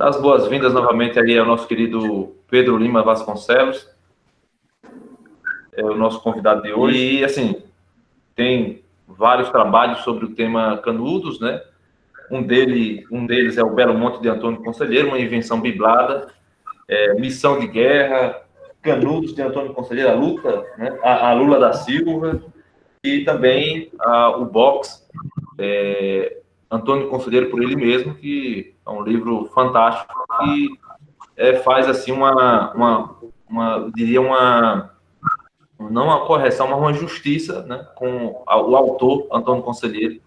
Dar as boas-vindas novamente aí ao nosso querido Pedro Lima Vasconcelos, é o nosso convidado de hoje. E, assim, tem vários trabalhos sobre o tema Canudos, né? Um deles é o Belo Monte de Antônio Conselheiro, uma invenção biblada, Missão de Guerra, Canudos de Antônio Conselheiro, a luta, né? A Lula da Silva, e também o Box, Antônio Conselheiro por ele mesmo, que é um livro fantástico que faz assim eu diria não uma correção, mas uma justiça, né, com o autor Antônio Conselheiro,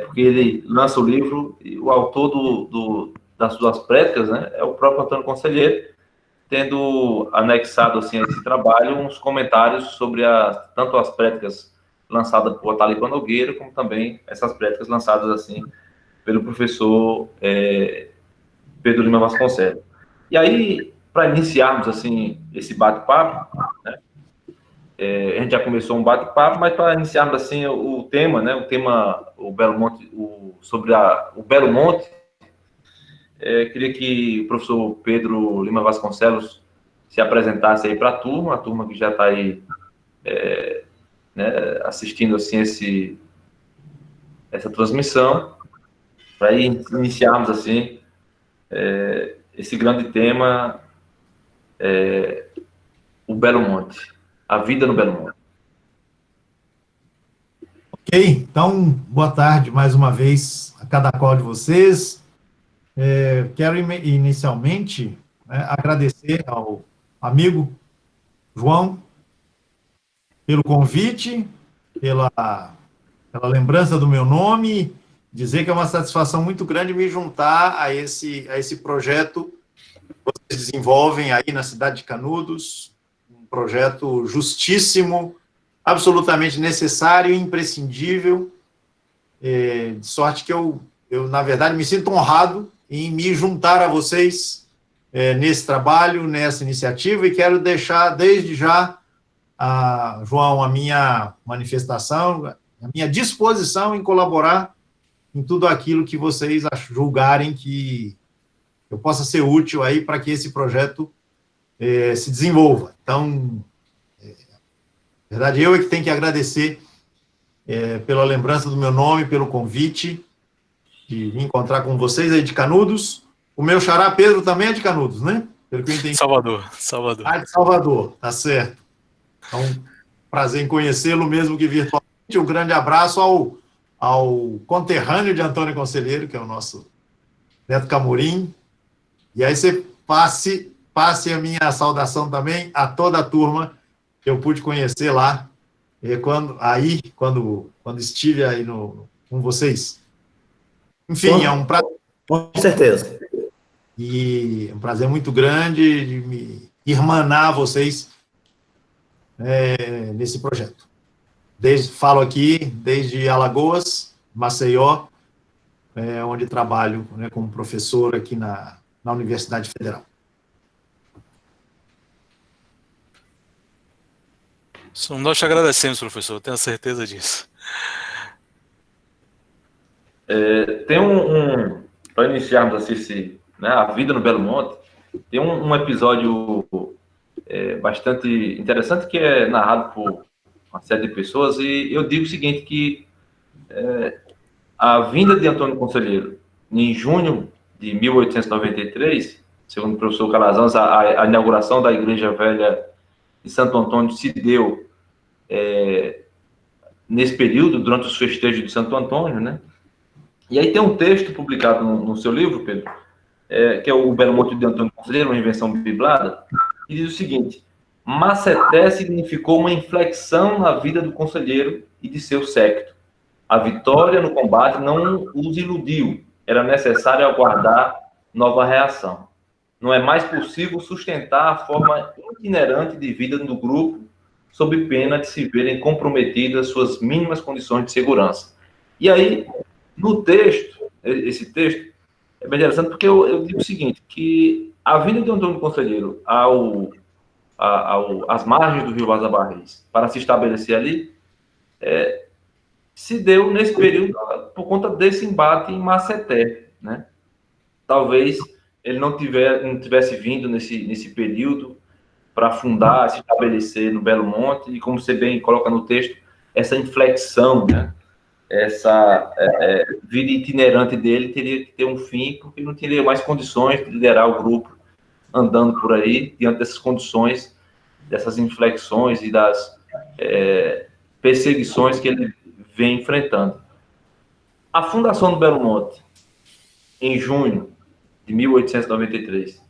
porque ele lança o livro e o autor das suas prédicas, né, é o próprio Antônio Conselheiro, tendo anexado assim a esse trabalho uns comentários sobre tanto as prédicas lançadas por Otálio Nogueira, como também essas prédicas lançadas assim pelo professor Pedro Lima Vasconcelos. E aí, para iniciarmos assim esse bate-papo, né, a gente já começou um bate-papo, mas para iniciarmos assim o tema, né, o Belo Monte, sobre o Belo Monte, queria que o professor Pedro Lima Vasconcelos se apresentasse aí para a turma que já está aí né, assistindo assim essa transmissão, para iniciarmos assim esse grande tema, o Belo Monte, a vida no Belo Monte. Ok, então, boa tarde mais uma vez a cada qual de vocês. Quero inicialmente agradecer ao amigo João pelo convite, pela lembrança do meu nome, dizer que é uma satisfação muito grande me juntar a esse projeto que vocês desenvolvem aí na cidade de Canudos, um projeto justíssimo, absolutamente necessário e imprescindível, de sorte que eu, na verdade, me sinto honrado em me juntar a vocês nesse trabalho, nessa iniciativa, e quero deixar desde já, João, a minha manifestação, a minha disposição em colaborar em tudo aquilo que vocês julgarem que eu possa ser útil aí para que esse projeto se desenvolva. Então, na verdade, eu é que tenho que agradecer pela lembrança do meu nome, pelo convite de me encontrar com vocês aí de Canudos. O meu xará Pedro também é de Canudos, né? Pelo que eu entendi. Salvador. De Salvador, tá certo. Então, prazer em conhecê-lo, mesmo que virtualmente. Um grande abraço ao conterrâneo de Antônio Conselheiro, que é o nosso Neto Camurim. E aí você passe a minha saudação também a toda a turma que eu pude conhecer lá, quando estive aí com vocês. Enfim, é um prazer. Com certeza. E é um prazer muito grande de me irmanar vocês nesse projeto. Falo aqui desde Alagoas, Maceió, onde trabalho como professor aqui na Universidade Federal. Nós te agradecemos, professor, tenho certeza disso. Tem para iniciarmos assim, a vida no Belo Monte, tem um episódio bastante interessante que é narrado por uma série de pessoas, e eu digo o seguinte, que a vinda de Antônio Conselheiro em junho de 1893, segundo o professor Calazans, a inauguração da Igreja Velha de Santo Antônio se deu nesse período, durante os festejos de Santo Antônio, né? E aí tem um texto publicado no seu livro, Pedro, que é o Belo Monte de Antônio Conselheiro, uma invenção biblada, e diz o seguinte: Maceté significou uma inflexão na vida do conselheiro e de seu séquito. A vitória no combate não os iludiu, era necessário aguardar nova reação. Não é mais possível sustentar a forma itinerante de vida do grupo sob pena de se verem comprometidas suas mínimas condições de segurança. E aí, no texto, esse texto é bem interessante porque eu digo o seguinte, que a vinda de Antônio Conselheiro às margens do rio Vaza Barris para se estabelecer ali, se deu nesse período por conta desse embate em Maceté, né? talvez ele não tivesse vindo nesse período para fundar, se estabelecer no Belo Monte, e como você bem coloca no texto, essa inflexão, né? Essa vida itinerante dele teria que ter um fim, porque não teria mais condições de liderar o grupo andando por aí, diante dessas condições, dessas inflexões e das perseguições que ele vem enfrentando. A fundação do Belo Monte, em junho de 1893,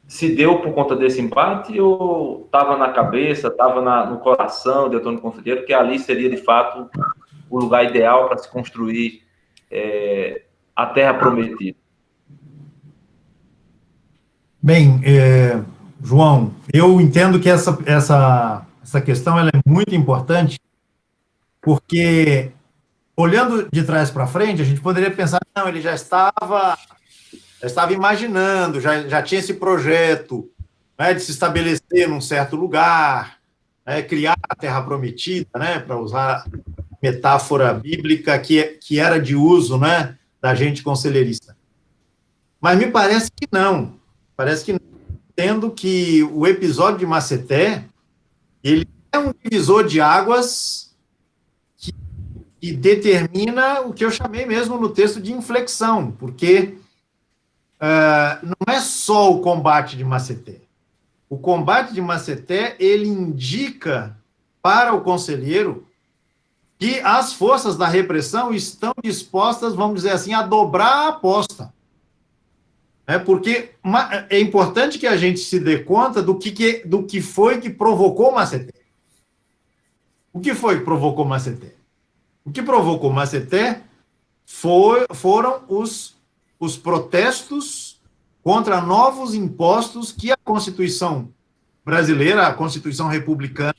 se deu por conta desse empate ou estava na cabeça, estava no coração de Antônio Conselheiro, que ali seria, de fato, o lugar ideal para se construir a Terra Prometida? Bem, João, eu entendo que essa questão ela é muito importante, porque, olhando de trás para frente, a gente poderia pensar, não, ele já estava imaginando, já tinha esse projeto, né, de se estabelecer num certo lugar, né, criar a Terra Prometida, né, para usar a metáfora bíblica que era de uso, né, da gente conselheirista. Mas me parece que não. Parece que não, tendo que o episódio de Maceté, ele é um divisor de águas que determina o que eu chamei mesmo no texto de inflexão, porque não é só o combate de Maceté. O combate de Maceté, ele indica para o conselheiro que as forças da repressão estão dispostas, vamos dizer assim, a dobrar a aposta. Porque é importante que a gente se dê conta do que foi que provocou Maceté. O que foi que provocou Maceté? O que provocou Maceté foram os protestos contra novos impostos que a Constituição brasileira, a Constituição republicana,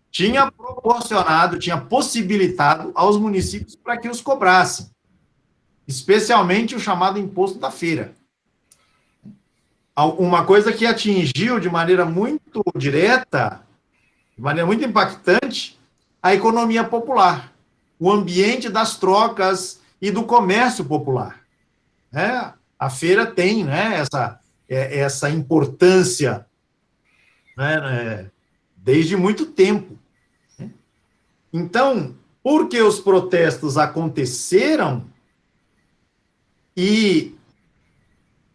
tinha proporcionado, tinha possibilitado aos municípios para que os cobrassem, especialmente o chamado imposto da feira. Uma coisa que atingiu de maneira muito direta, de maneira muito impactante, a economia popular, o ambiente das trocas e do comércio popular. A feira tem, né, essa importância, né, desde muito tempo. Então, porque os protestos aconteceram e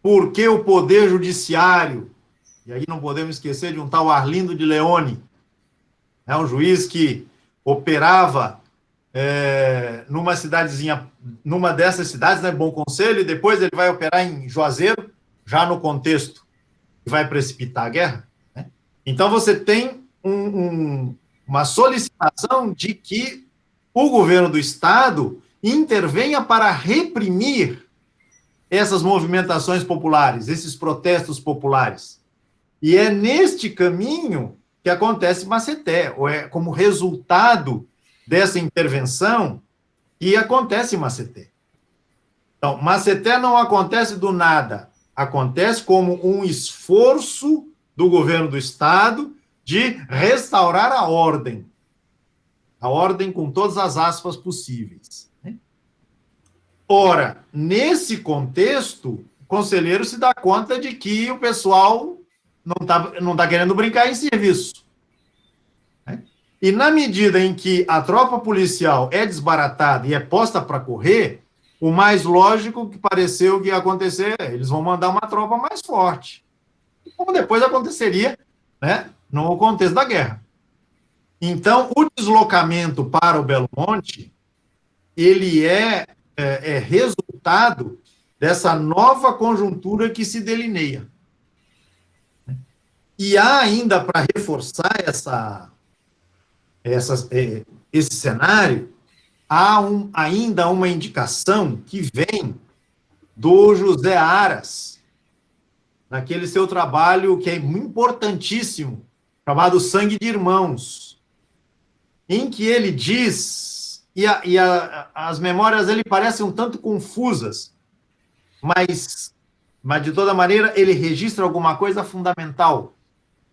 porque o Poder Judiciário, e aí não podemos esquecer de um tal Arlindo de Leone, um juiz que operava numa cidadezinha, numa dessas cidades, né, Bom Conselho, e depois ele vai operar em Juazeiro, já no contexto que vai precipitar a guerra. Né? Então, você tem uma solicitação de que o governo do Estado intervenha para reprimir essas movimentações populares, esses protestos populares. E é neste caminho que acontece Maceté, ou é como resultado dessa intervenção que acontece Maceté. Então, Maceté não acontece do nada, acontece como um esforço do governo do Estado de restaurar a ordem com todas as aspas possíveis. Ora, nesse contexto, o conselheiro se dá conta de que o pessoal não tá querendo brincar em serviço. E na medida em que a tropa policial é desbaratada e é posta para correr, o mais lógico que pareceu que ia acontecer, eles vão mandar uma tropa mais forte. Como depois aconteceria, né, no contexto da guerra. Então, o deslocamento para o Belo Monte, ele é resultado dessa nova conjuntura que se delineia. E há ainda, para reforçar esse cenário, há ainda uma indicação que vem do José Aras, naquele seu trabalho que é importantíssimo, chamado Sangue de Irmãos, em que ele diz, as memórias dele parecem um tanto confusas, mas de toda maneira ele registra alguma coisa fundamental.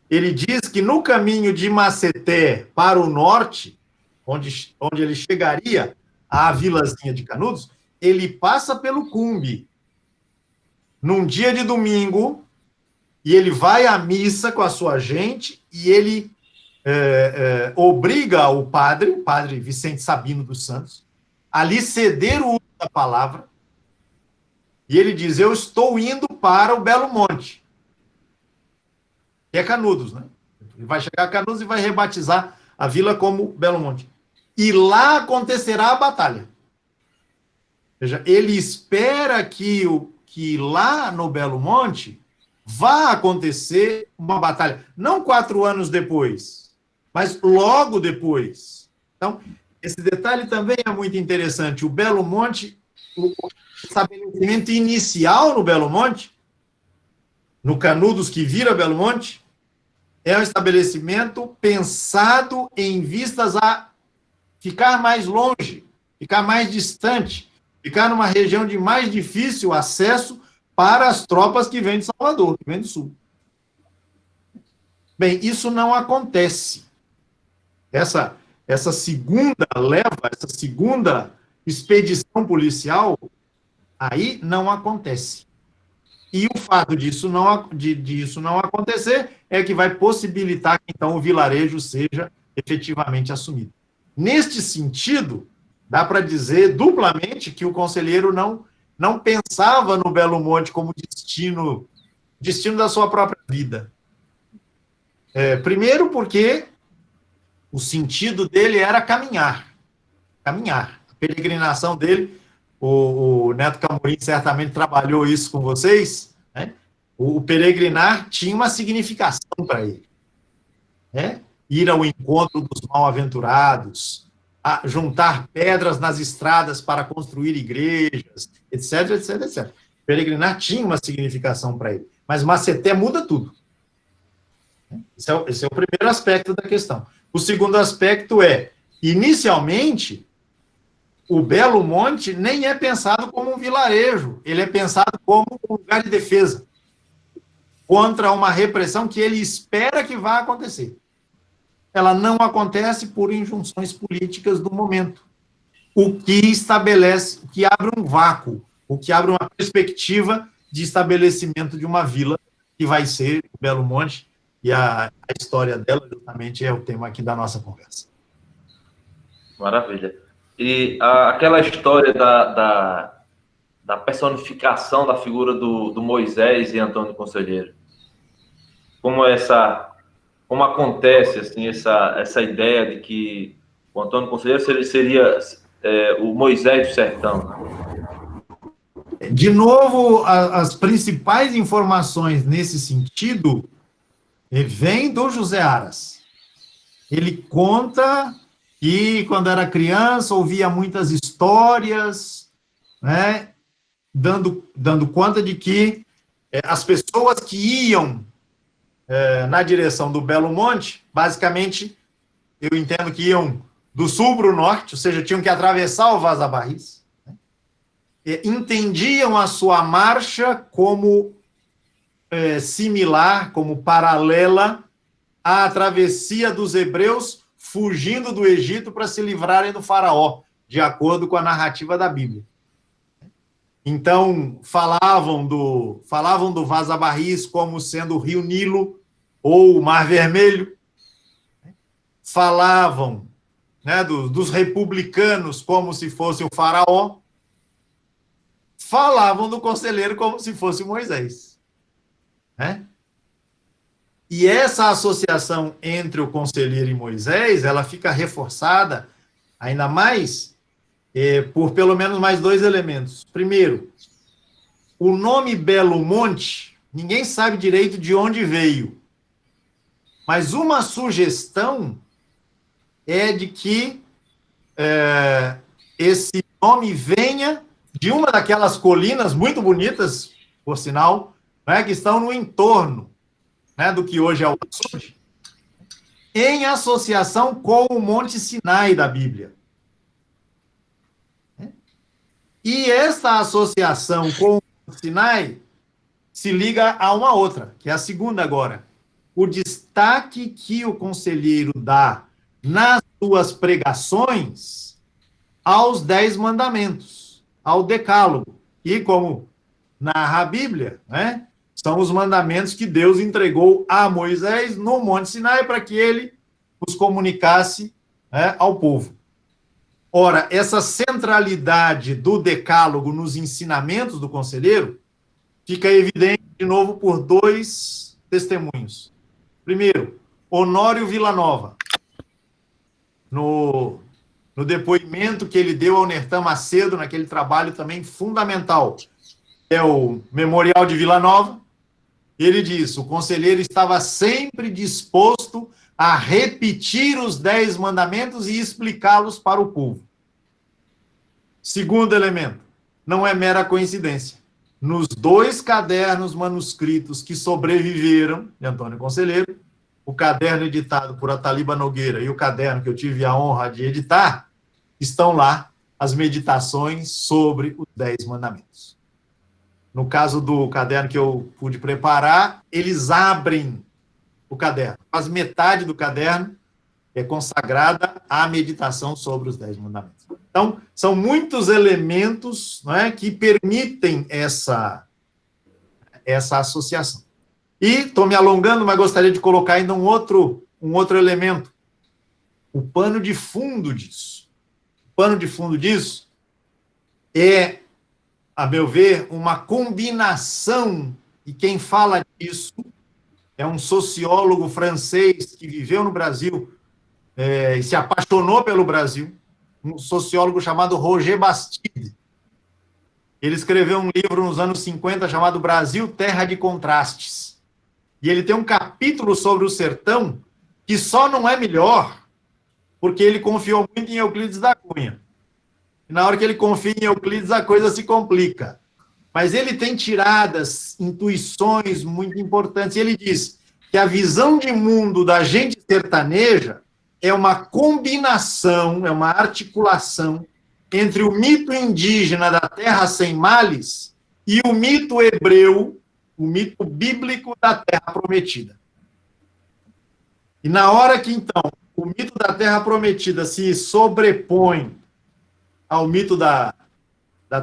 Ele diz que no caminho de Maceté para o norte, onde ele chegaria à vilazinha de Canudos, ele passa pelo Cumbe. num dia de domingo, e ele vai à missa com a sua gente, e ele obriga o padre Vicente Sabino dos Santos, a lhe ceder o uso da palavra, e ele diz, eu estou indo para o Belo Monte, que é Canudos, né? Ele vai chegar a Canudos e vai rebatizar a vila como Belo Monte. E lá acontecerá a batalha. Ou seja, ele espera que lá no Belo Monte vá acontecer uma batalha. Não 4 anos depois, mas logo depois. Então, esse detalhe também é muito interessante. O Belo Monte, o estabelecimento inicial no Belo Monte, no Canudos que vira Belo Monte, é um estabelecimento pensado em vistas a ficar mais longe, ficar mais distante, ficar numa região de mais difícil acesso para as tropas que vêm de Salvador, que vêm do Sul. Bem, isso não acontece. Essa segunda leva, essa segunda expedição policial, aí não acontece. E o fato disso não acontecer é que vai possibilitar que, então, o vilarejo seja efetivamente assumido. Neste sentido, dá para dizer duplamente que o conselheiro não pensava no Belo Monte como destino da sua própria vida. Primeiro porque o sentido dele era caminhar. A peregrinação dele, o Neto Camorim certamente trabalhou isso com vocês, né? O peregrinar tinha uma significação para ele, né? Ir ao encontro dos mal-aventurados, a juntar pedras nas estradas para construir igrejas, etc, etc, etc. Peregrinar tinha uma significação para ele, mas Maceté muda tudo. Esse é o primeiro aspecto da questão. O segundo aspecto é, inicialmente, o Belo Monte nem é pensado como um vilarejo, ele é pensado como um lugar de defesa contra uma repressão que ele espera que vá acontecer. Ela não acontece por injunções políticas do momento, o que estabelece, o que abre um vácuo, o que abre uma perspectiva de estabelecimento de uma vila que vai ser o Belo Monte, e a história dela justamente é o tema aqui da nossa conversa. Maravilha. E aquela história da personificação da figura do Moisés e Antônio Conselheiro, como acontece assim, essa ideia de que o Antônio Conselheiro seria o Moisés do sertão? De novo, as principais informações nesse sentido vêm do José Aras. Ele conta que, quando era criança, ouvia muitas histórias, né, dando conta de que as pessoas que iam na direção do Belo Monte, basicamente, eu entendo que iam do sul para o norte, ou seja, tinham que atravessar o Vaza Barris, né, entendiam a sua marcha como similar, como paralela à travessia dos hebreus fugindo do Egito para se livrarem do faraó, de acordo com a narrativa da Bíblia. Então, falavam do Vaza Barris como sendo o Rio Nilo ou o Mar Vermelho. Falavam, né, dos republicanos como se fosse o faraó. Falavam do conselheiro como se fosse Moisés. Né? E essa associação entre o conselheiro e Moisés, ela fica reforçada ainda mais por pelo menos mais 2 elementos. Primeiro, o nome Belo Monte, ninguém sabe direito de onde veio, mas uma sugestão é de que esse nome venha de uma daquelas colinas muito bonitas, por sinal, né, que estão no entorno, né, do que hoje é o Açude, em associação com o Monte Sinai da Bíblia. E essa associação com o Monte Sinai se liga a uma outra, que é a segunda agora. O destaque que o conselheiro dá nas suas pregações aos 10 mandamentos, ao decálogo. E como narra a Bíblia, né? São os mandamentos que Deus entregou a Moisés no Monte Sinai para que ele os comunicasse, né, ao povo. Ora, essa centralidade do decálogo nos ensinamentos do conselheiro fica evidente, de novo, por dois testemunhos. Primeiro, Honório Villanova, no depoimento que ele deu ao Nertan Macedo, naquele trabalho também fundamental, é o Memorial de Vila Nova. Ele diz: o conselheiro estava sempre disposto a repetir os 10 mandamentos e explicá-los para o povo. Segundo elemento, não é mera coincidência. Nos 2 cadernos manuscritos que sobreviveram de Antônio Conselheiro, o caderno editado por Ataliba Nogueira e o caderno que eu tive a honra de editar, estão lá as meditações sobre os 10 mandamentos. No caso do caderno que eu pude preparar, eles abrem o caderno. Quase metade do caderno é consagrada à meditação sobre os 10 mandamentos. Então, são muitos elementos, não é, que permitem essa associação. E estou me alongando, mas gostaria de colocar ainda um outro elemento. O pano de fundo disso. O pano de fundo disso é, a meu ver, uma combinação, e quem fala disso é um sociólogo francês que viveu no Brasil e se apaixonou pelo Brasil, um sociólogo chamado Roger Bastide. Ele escreveu um livro nos anos 50 chamado Brasil, Terra de Contrastes. E ele tem um capítulo sobre o sertão que só não é melhor porque ele confiou muito em Euclides da Cunha. E na hora que ele confia em Euclides, a coisa se complica. Mas ele tem tiradas, intuições muito importantes. E ele diz que a visão de mundo da gente sertaneja é uma combinação, é uma articulação entre o mito indígena da terra sem males e o mito hebreu, o mito bíblico da terra prometida. E na hora que, então, o mito da terra prometida se sobrepõe ao mito da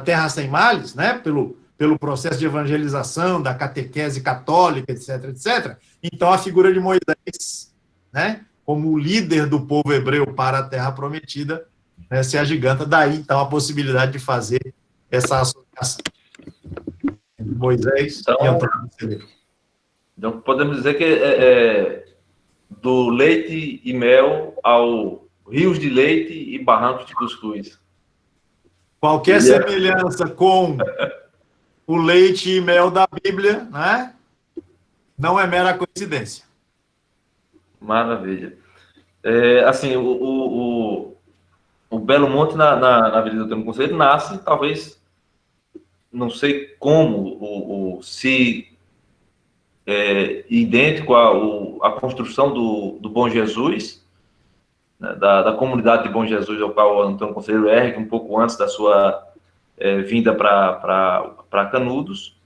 terra sem males, né, pelo processo de evangelização, da catequese católica, etc., etc., então a figura de Moisés, né, como o líder do povo hebreu para a terra prometida, né, se agiganta. Daí, então, a possibilidade de fazer essa associação entre Moisés e Antônio Conselheiro. Então, podemos dizer que do leite e mel ao rios de leite e barrancos de cuscuz. Qualquer semelhança com o leite e mel da Bíblia, né, não é mera coincidência. Maravilha. Assim, o Belo Monte na Avenida do Conselheiro nasce, talvez, não sei como, idêntico à construção do Bom Jesus, né, da comunidade de Bom Jesus, ao qual o Antônio Conselheiro ergue um pouco antes da sua vinda para Canudos,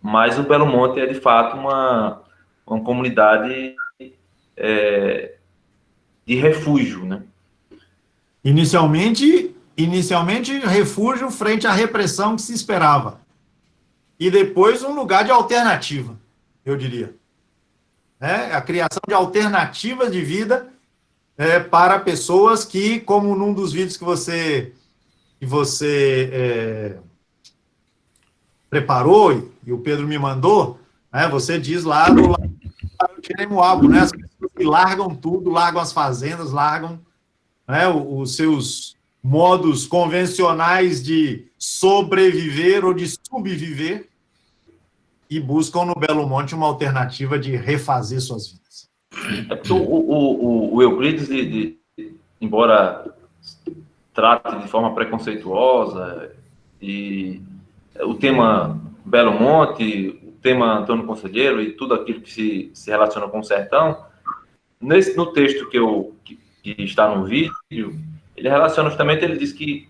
mas o Belo Monte é, de fato, uma comunidade de refúgio, né? Inicialmente, refúgio frente à repressão que se esperava. E depois um lugar de alternativa, eu diria. A criação de alternativas de vida para pessoas que, como num dos vídeos que você preparou e o Pedro me mandou, né, você diz lá no Jeremoabo, né, as pessoas que largam tudo, largam as fazendas, largam, né, os seus modos convencionais de sobreviver ou de subviver e buscam no Belo Monte uma alternativa de refazer suas vidas. O Euclides, embora trate de forma preconceituosa, e o tema Belo Monte, o tema Antônio Conselheiro e tudo aquilo que se relaciona com o sertão, no texto que está no vídeo, ele relaciona justamente, ele diz que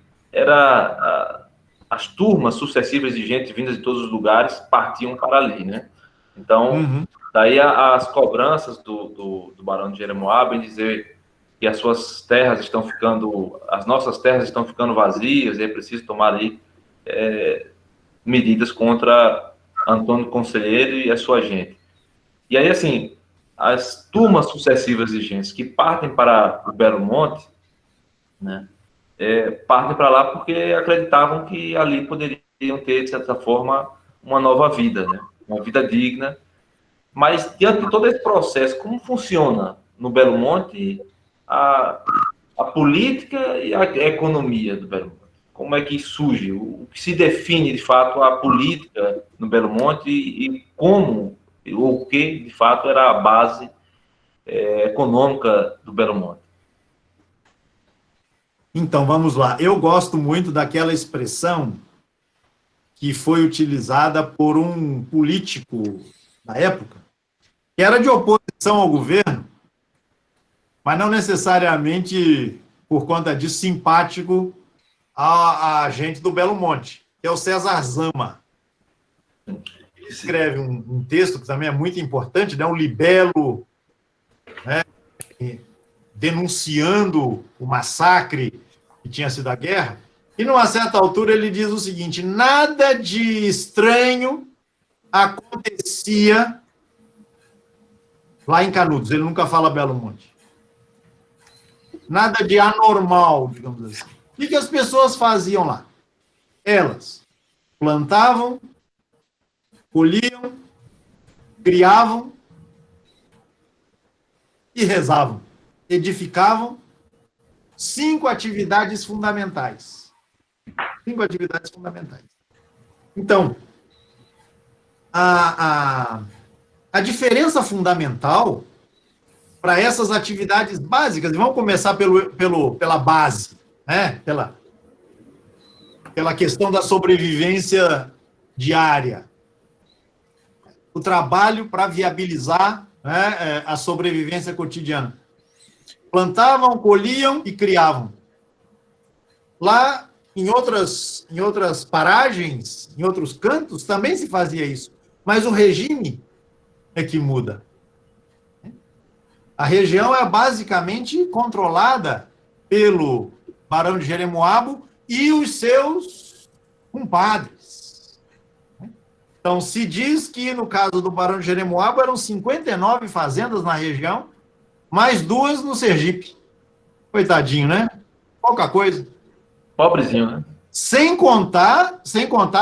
as turmas sucessivas de gente vindas de todos os lugares partiam para ali, né? Então, daí as cobranças do Barão de Jeremoabo em dizer que as suas terras as nossas terras estão ficando vazias, e é preciso tomar ali medidas contra Antônio Conselheiro e a sua gente. E aí, assim, as turmas sucessivas de gente que partem para o Belo Monte, né, partem para lá porque acreditavam que ali poderiam ter, de certa forma, uma nova vida, né, uma vida digna. Mas, diante de todo esse processo, como funciona no Belo Monte a política e a economia do Belo Monte? Como é que surge? O que se define, de fato, a política no Belo Monte e como, ou o que, de fato, era a base econômica do Belo Monte? Então, vamos lá. Eu gosto muito daquela expressão que foi utilizada por um político da época, que era de oposição ao governo, mas não necessariamente, por conta disso, simpático a gente do Belo Monte, que é o César Zama. Escreve um texto que também é muito importante, né, um libelo, né, denunciando o massacre que tinha sido a guerra, e numa certa altura ele diz o seguinte: nada de estranho acontecia lá em Canudos. Ele nunca fala Belo Monte. Nada de anormal, digamos assim. O que as pessoas faziam lá? Elas plantavam, colhiam, criavam e rezavam. Edificavam. 5 atividades fundamentais. 5 atividades fundamentais. Então, a diferença fundamental para essas atividades básicas, e vamos começar pela base, né? pela questão da sobrevivência diária. O trabalho para viabilizar, né, a sobrevivência cotidiana. Plantavam, colhiam e criavam. Lá, em outras paragens, em outros cantos, também se fazia isso. Mas o regime é que muda. A região é basicamente controlada pelo Barão de Jeremoabo e os seus compadres. Então, se diz que, no caso do Barão de Jeremoabo, eram 59 fazendas na região, mais 2 no Sergipe. Coitadinho, né? Pouca coisa. Pobrezinho, né? Sem contar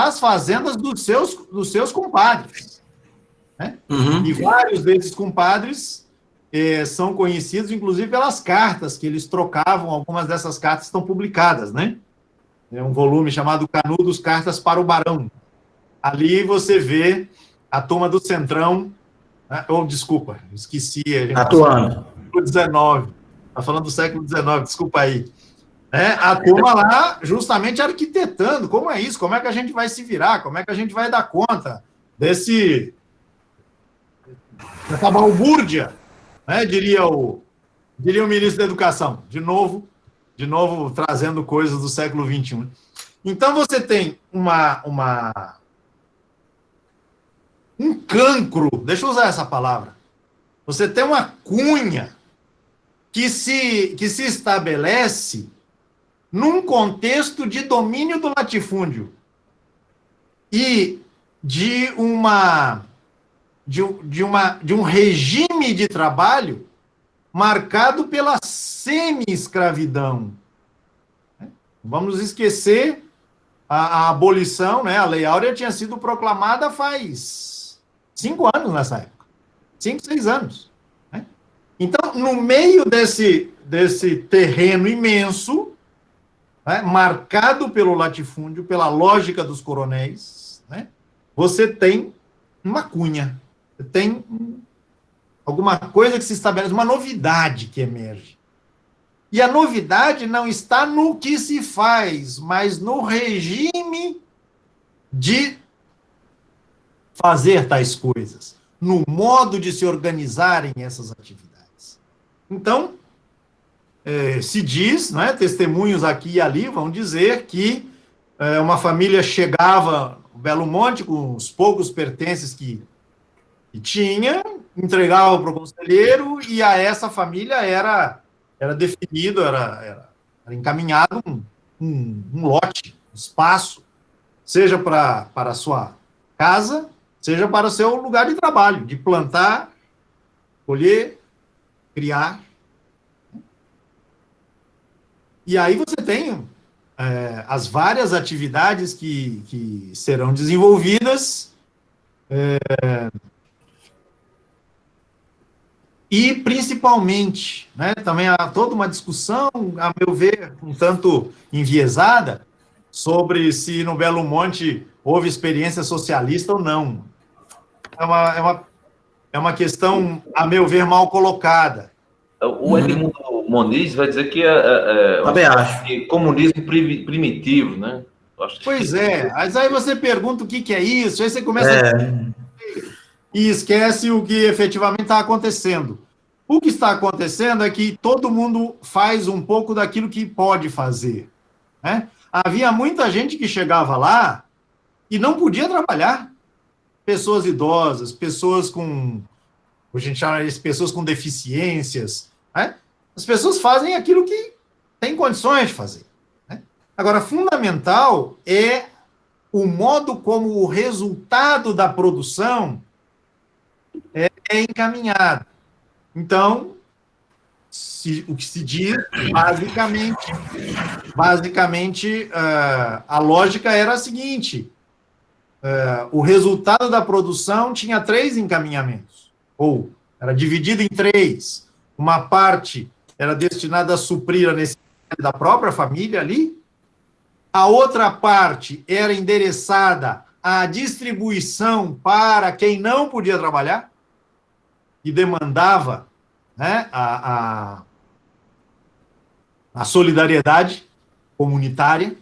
as fazendas dos seus compadres. Né? Uhum. E vários desses compadres são conhecidos, inclusive, pelas cartas que eles trocavam. Algumas dessas cartas estão publicadas, né? É um volume chamado Canudos, Cartas para o Barão. Ali você vê a turma do Centrão, né? Desculpa, esqueci. Atuando. Século XIX. Está falando do século XIX, desculpa aí. A turma lá justamente arquitetando como é isso, como é que a gente vai se virar, como é que a gente vai dar conta dessa balbúrdia, né, diria o ministro da Educação, de novo trazendo coisas do século XXI. Então você tem um cancro, deixa eu usar essa palavra, você tem uma cunha que se estabelece num contexto de domínio do latifúndio e de um regime de trabalho marcado pela semi-escravidão. Vamos esquecer a abolição, né? A Lei Áurea tinha sido proclamada faz 5 anos nessa época. 5, 6 anos. Né? Então, no meio desse terreno imenso, né, marcado pelo latifúndio, pela lógica dos coronéis, né, você tem uma cunha, você tem alguma coisa que se estabelece, uma novidade que emerge. E a novidade não está no que se faz, mas no regime de fazer tais coisas, no modo de se organizarem essas atividades. Então, se diz, né, testemunhos aqui e ali vão dizer que uma família chegava no Belo Monte com os poucos pertences que tinha, entregava para o conselheiro e a essa família era definido, era encaminhado um lote, um espaço seja para a sua casa, seja para o seu lugar de trabalho, de plantar, colher, criar. E aí você tem as várias atividades que serão desenvolvidas, e principalmente, né, também há toda uma discussão, a meu ver, um tanto enviesada, sobre se no Belo Monte houve experiência socialista ou não. É uma questão, a meu ver, mal colocada. O Edmundo Moniz vai dizer que Também acho. Comunismo primitivo, né? Pois é, mas aí você pergunta o que é isso, aí você começa e esquece o que efetivamente está acontecendo. O que está acontecendo é que todo mundo faz um pouco daquilo que pode fazer, né? Havia muita gente que chegava lá e não podia trabalhar. Pessoas idosas, pessoas com, a gente chama de pessoas com deficiências, né? As pessoas fazem aquilo que têm condições de fazer, né? Agora, fundamental é o modo como o resultado da produção é encaminhado. Então, o que se diz, basicamente, a lógica era a seguinte: o resultado da produção tinha 3 encaminhamentos, ou era dividido em 3. Uma parte era destinada a suprir a necessidade da própria família ali, a outra parte era endereçada à distribuição para quem não podia trabalhar e demandava, né, a solidariedade comunitária,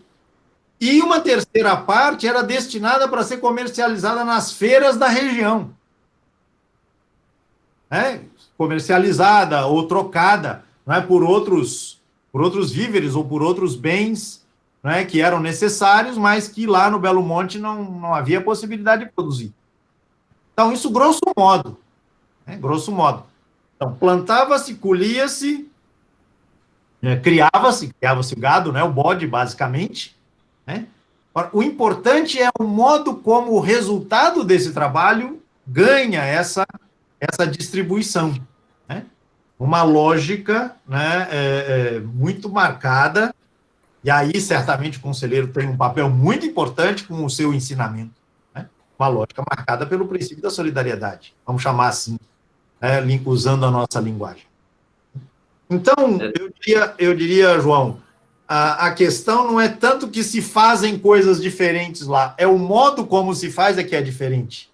e uma terceira parte era destinada para ser comercializada nas feiras da região, né, comercializada ou trocada, né, por outros víveres ou por outros bens, né, que eram necessários, mas que lá no Belo Monte não havia possibilidade de produzir. Então, isso grosso modo. Grosso modo. Então, plantava-se, colhia-se, criava-se o gado, né, o bode, basicamente, né? O importante é o modo como o resultado desse trabalho ganha essa distribuição, né? Uma lógica, né, muito marcada, e aí certamente o conselheiro tem um papel muito importante com o seu ensinamento, né? Uma lógica marcada pelo princípio da solidariedade, vamos chamar assim, usando a nossa linguagem. Então, eu diria, João, a questão não é tanto que se fazem coisas diferentes lá, é o modo como se faz que é diferente.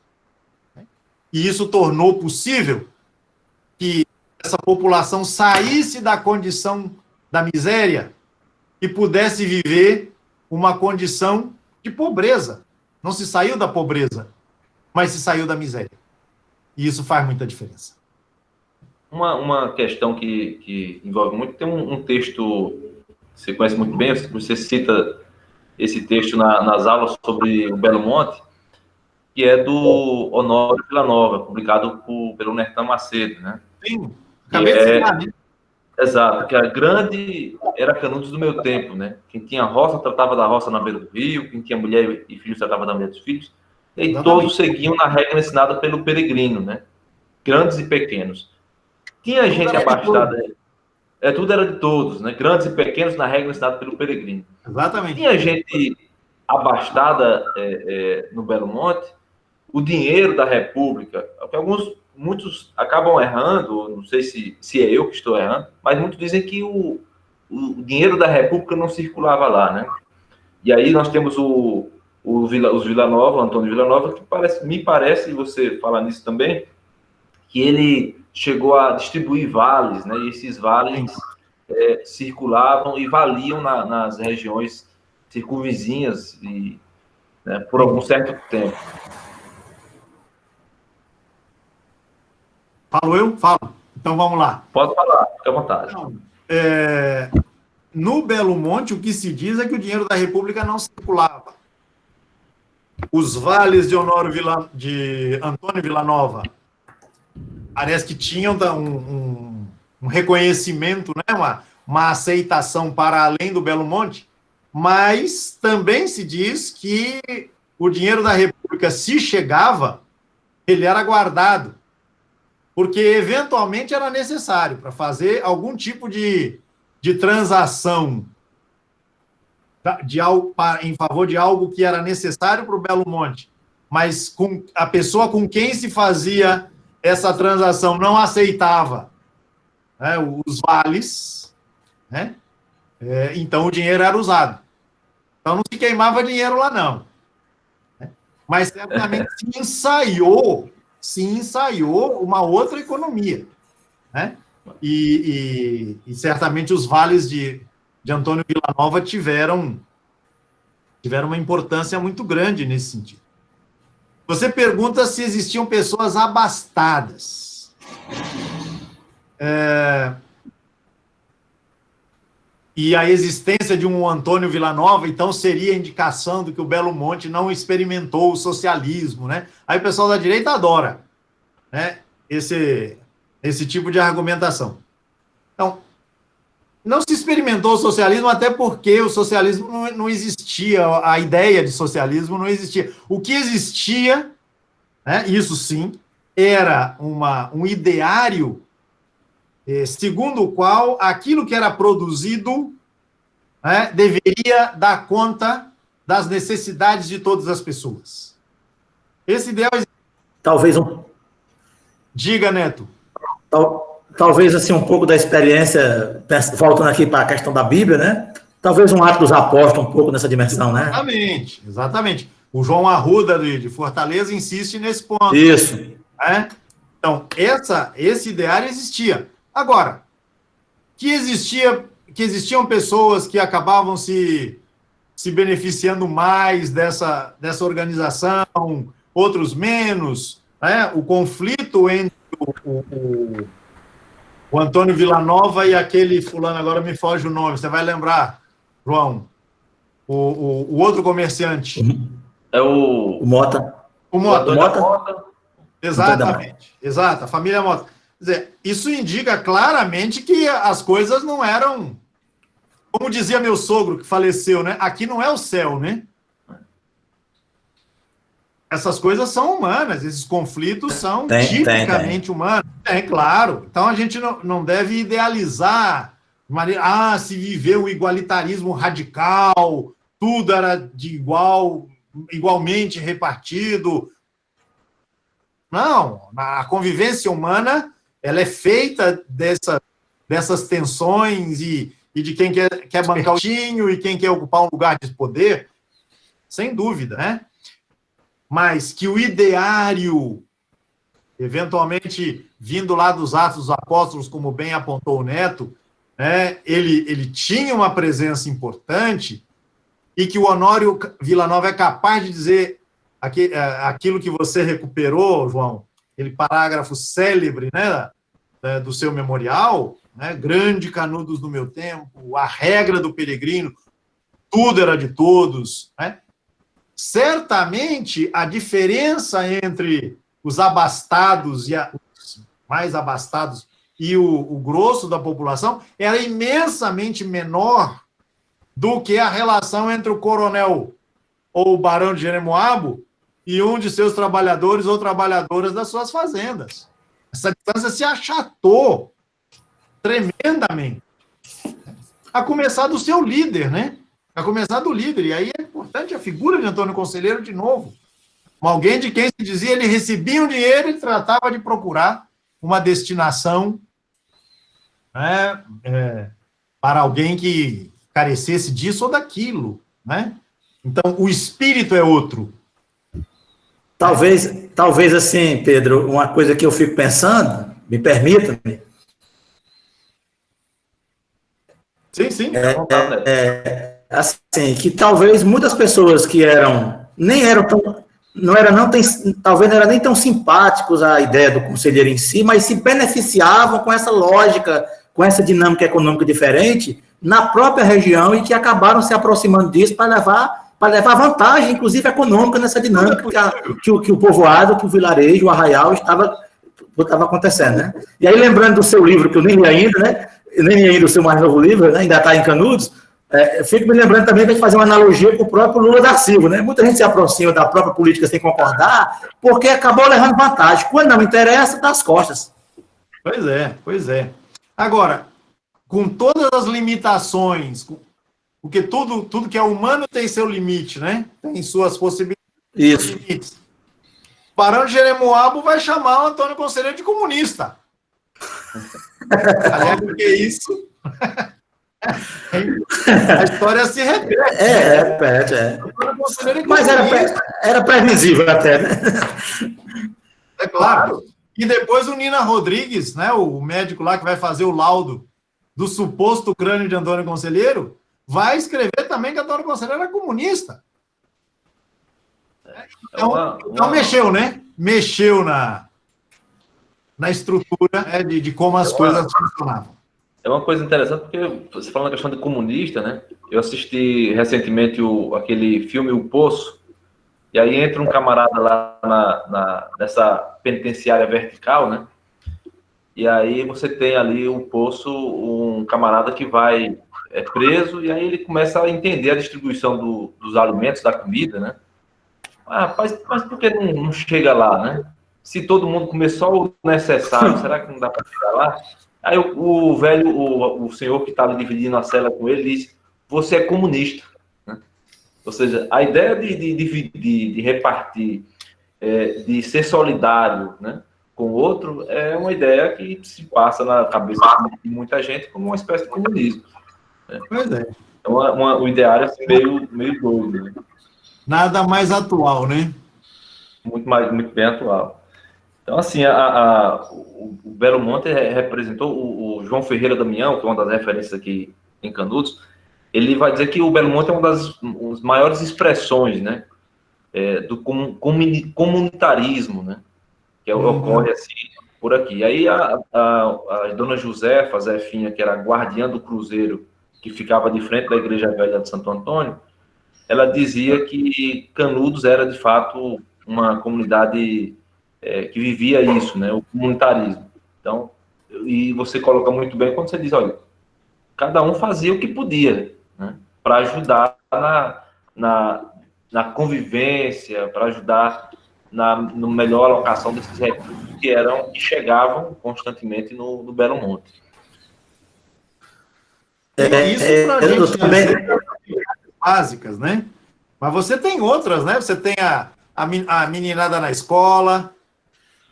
E isso tornou possível que essa população saísse da condição da miséria e pudesse viver uma condição de pobreza. Não se saiu da pobreza, mas se saiu da miséria. E isso faz muita diferença. Uma questão que envolve muito, tem um texto que você conhece muito bem, você cita esse texto nas aulas sobre o Belo Monte, que é do Honório Villanova, publicado pelo Nertan Macedo, né? Sim, acabei de citar, né? Exato, que era Canudos do meu tempo, né? Quem tinha roça tratava da roça na beira do rio, quem tinha mulher e filhos tratava da mulher dos filhos, e todos seguiam na regra ensinada pelo peregrino, né? Grandes e pequenos. Tinha gente abastada, tudo era de todos, né? Grandes e pequenos na regra ensinada pelo peregrino. Exatamente. Tinha gente abastada no Belo Monte, o dinheiro da República, que muitos acabam errando, não sei se é eu que estou errando, mas muitos dizem que o dinheiro da República não circulava lá, né? E aí nós temos os Villanova, Antônio Villanova, que me parece, e você fala nisso também, que ele chegou a distribuir vales, né? E esses vales circulavam e valiam nas regiões circunvizinhas né, por algum certo tempo. Falo eu? Falo. Então vamos lá. Pode falar, fica à vontade. No Belo Monte, o que se diz é que o dinheiro da República não circulava. Os vales de Antônio Villanova parece que tinham um reconhecimento, né? uma aceitação para além do Belo Monte, mas também se diz que o dinheiro da República, se chegava, ele era guardado, porque eventualmente era necessário para fazer algum tipo de transação em favor de algo que era necessário para o Belo Monte, mas a pessoa com quem se fazia essa transação não aceitava, né, os vales, né? Então o dinheiro era usado. Então não se queimava dinheiro lá, não. Mas certamente se ensaiou uma outra economia, né? E certamente os vales de Antônio Vilanova tiveram uma importância muito grande nesse sentido. Você pergunta se existiam pessoas abastadas. E a existência de um Antônio Vilanova, então, seria indicação de que o Belo Monte não experimentou o socialismo, né? Aí o pessoal da direita adora, né, esse tipo de argumentação. Então, não se experimentou o socialismo, até porque o socialismo não existia, a ideia de socialismo não existia. O que existia, né, isso sim, era um ideário segundo o qual aquilo que era produzido, né, deveria dar conta das necessidades de todas as pessoas. Esse ideal... Talvez Diga, Neto. Talvez, assim, um pouco da experiência, voltando aqui para a questão da Bíblia, né? Talvez um Atos dos Apóstolos, um pouco nessa dimensão, né? Exatamente. O João Arruda, de Fortaleza, insiste nesse ponto. Isso. Né? Então, esse ideário existia. Agora, que existiam pessoas que acabavam se beneficiando mais dessa organização, outros menos, né? O conflito entre o Antônio Vilanova e aquele fulano, agora me foge o nome, você vai lembrar, João, o outro comerciante. É o Mota. O Mota. Exatamente, exato, a família Mota. Quer dizer, isso indica claramente que as coisas não eram, como dizia meu sogro, que faleceu, né? Aqui não é o céu, né? Essas coisas são humanas, esses conflitos são tipicamente humanos. Claro. Então a gente não deve idealizar, se viveu o igualitarismo radical, tudo era igualmente repartido. Não, a convivência humana, ela é feita dessas tensões e de quem quer bancar o tinho e quem quer ocupar um lugar de poder, sem dúvida, né? Mas que o ideário, eventualmente vindo lá dos Atos dos Apóstolos, como bem apontou o Neto, né, ele tinha uma presença importante e que o Honório Vilanova é capaz de dizer aquilo que você recuperou, João, aquele parágrafo célebre, né, do seu memorial, né, grande Canudos do meu tempo, a regra do peregrino, tudo era de todos, né? Certamente, a diferença entre os abastados e os mais abastados e o grosso da população era imensamente menor do que a relação entre o coronel ou o barão de Jeremoabo e um de seus trabalhadores ou trabalhadoras das suas fazendas. Essa distância se achatou tremendamente. A começar do seu líder, né? A começar do líder. E aí é importante a figura de Antônio Conselheiro de novo. Alguém de quem se dizia ele recebia um dinheiro e tratava de procurar uma destinação, né, para alguém que carecesse disso ou daquilo, né? Então, o espírito é outro. Talvez assim, Pedro, uma coisa que eu fico pensando, me permita-me. Sim. Assim, que talvez muitas pessoas que talvez não eram nem tão simpáticos à ideia do conselheiro em si, mas se beneficiavam com essa lógica, com essa dinâmica econômica diferente na própria região e que acabaram se aproximando disso para levar vantagem, inclusive econômica, nessa dinâmica que o povoado, que o vilarejo, o arraial estava acontecendo, né? E aí, lembrando do seu livro, que eu nem li ainda, né? Nem li ainda o seu mais novo livro, né? Ainda está em Canudos, Eu fico me lembrando também de fazer uma analogia com o próprio Lula da Silva, né? Muita gente se aproxima da própria política sem concordar, porque acabou levando vantagem. Quando não interessa, dá as costas. Pois é. Agora, com todas as limitações, porque tudo que é humano tem seu limite, né? Tem suas possibilidades. Isso. Limites. O Barão de Jeremoabo vai chamar o Antônio Conselheiro de comunista. Aliás, porque isso... A história se repete. Repete. Mas era previsível até, né? É claro. E depois o Nina Rodrigues, né, o médico lá que vai fazer o laudo do suposto crânio de Antônio Conselheiro, vai escrever também que Antônio Conselheiro era comunista. Então mexeu, né? Mexeu na estrutura, né, de como as coisas funcionavam. É uma coisa interessante, porque você falando da questão de comunista, né? Eu assisti recentemente aquele filme O Poço, e aí entra um camarada lá nessa penitenciária vertical, né? E aí você tem ali o Poço, um camarada que vai preso, e aí ele começa a entender a distribuição dos alimentos, da comida, né? Mas por que não chega lá, né? Se todo mundo comer só o necessário, será que não dá para chegar lá? Aí o velho, o senhor que estava dividindo a cela com ele, disse: você é comunista. Né? Ou seja, a ideia de repartir, de ser solidário, né, com o outro, é uma ideia que se passa na cabeça de muita gente como uma espécie de comunismo. Né? Pois é. Então, o ideário é assim, meio doido. Né? Nada mais atual, né? Muito bem atual. Então, assim, o Belo Monte representou o João Ferreira Damião, que é uma das referências aqui em Canudos. Ele vai dizer que o Belo Monte é uma das maiores expressões, né, do comunitarismo, né, que ocorre assim por aqui. Aí a dona Josefa, Zefinha, que era a guardiã do cruzeiro, que ficava de frente da Igreja Velha de Santo Antônio, ela dizia que Canudos era, de fato, uma comunidade que vivia isso, né, o comunitarismo. Então, e você coloca muito bem quando você diz, olha, cada um fazia o que podia, né, para ajudar na convivência, para ajudar na melhor alocação desses recursos que chegavam constantemente no Belo Monte. Isso para a gente também básicas, né? Mas você tem outras, né? Você tem a meninada na escola,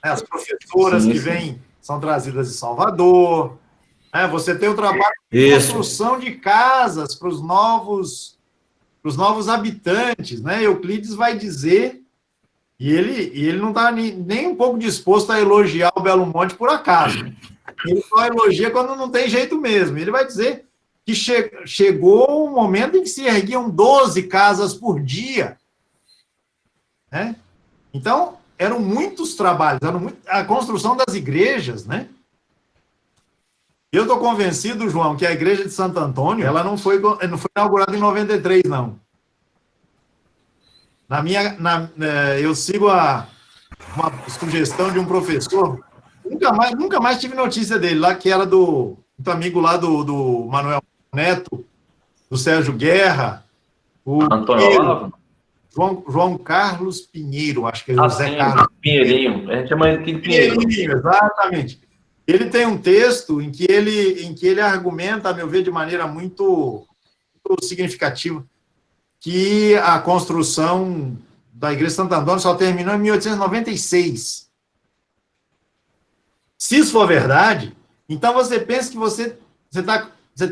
né? As professoras que vêm, são trazidas de Salvador, né? Você tem o trabalho de construção de casas para os novos habitantes, né? Euclides vai dizer, e ele não está nem um pouco disposto a elogiar o Belo Monte por acaso. Ele só elogia quando não tem jeito mesmo. Ele vai dizer que chegou um momento em que se erguiam 12 casas por dia. Né? Então, eram muitos trabalhos, a construção das igrejas, né? Eu estou convencido, João, que a igreja de Santo Antônio, ela não foi inaugurada em 93, não. Eu sigo uma sugestão de um professor, nunca mais tive notícia dele, lá que era do amigo lá do Manuel Neto, do Sérgio Guerra, o Antônio Olavo? João Carlos Pinheiro, acho que é José sim, Carlos Pinheirinho, a gente chama ele de Pinheiro. Exatamente. Ele tem um texto em que ele argumenta, a meu ver, de maneira muito significativa, que a construção da Igreja de Santo Antônio só terminou em 1896. Se isso for verdade, então você pensa que você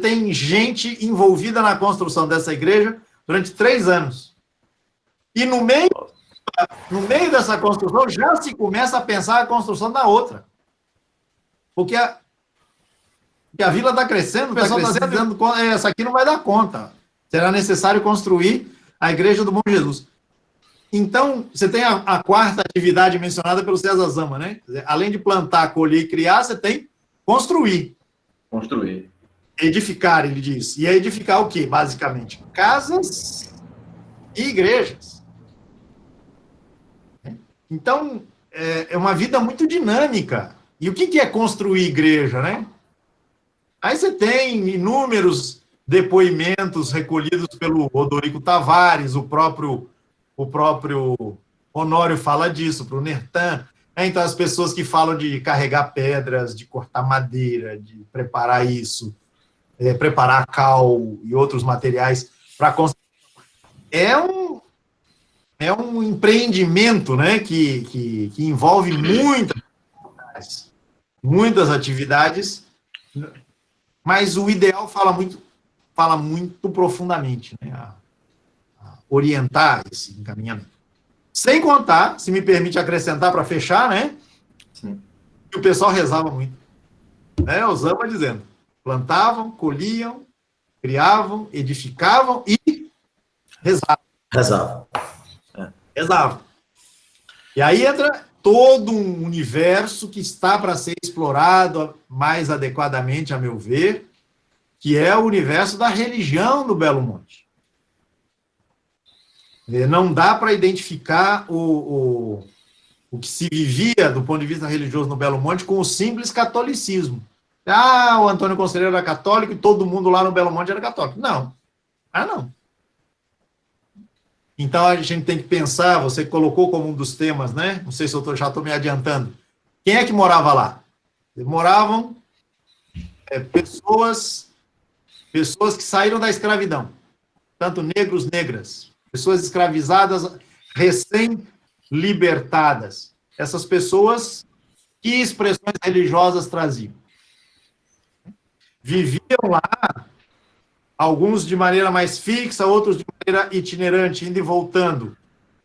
tem gente envolvida na construção dessa igreja durante 3 anos. E no meio dessa construção já se começa a pensar a construção da outra. Porque a vila está crescendo, o pessoal está dizendo que essa aqui não vai dar conta. Será necessário construir a Igreja do Bom Jesus. Então, você tem a quarta atividade mencionada pelo César Zama, né? Além de plantar, colher e criar, você tem construir. Construir. Edificar, ele diz. E é edificar o quê, basicamente? Casas e igrejas. Então, é uma vida muito dinâmica. E o que é construir igreja, né? Aí você tem inúmeros depoimentos recolhidos pelo Rodorico Tavares, o próprio Honório fala disso, para o Nertan. Então, as pessoas que falam de carregar pedras, de cortar madeira, de preparar isso, preparar cal e outros materiais para construir. É um empreendimento, né, que envolve muitas atividades, mas o ideal fala muito profundamente, né, a orientar esse encaminhamento. Sem contar, se me permite acrescentar para fechar, né, Sim. que o pessoal rezava muito. Né, o Zamba dizendo, plantavam, colhiam, criavam, edificavam e rezavam. Rezavam. E aí entra todo um universo que está para ser explorado mais adequadamente, a meu ver, que é o universo da religião do Belo Monte. Não dá para identificar o que se vivia do ponto de vista religioso no Belo Monte com o simples catolicismo. O Antônio Conselheiro era católico e todo mundo lá no Belo Monte era católico. Não. Não. Então, a gente tem que pensar, você colocou como um dos temas, né? Não sei se eu já estou me adiantando. Quem é que morava lá? Moravam pessoas que saíram da escravidão, tanto negros, negras, pessoas escravizadas, recém-libertadas. Essas pessoas, que expressões religiosas traziam? Viviam lá, alguns de maneira mais fixa, outros de maneira itinerante, indo e voltando.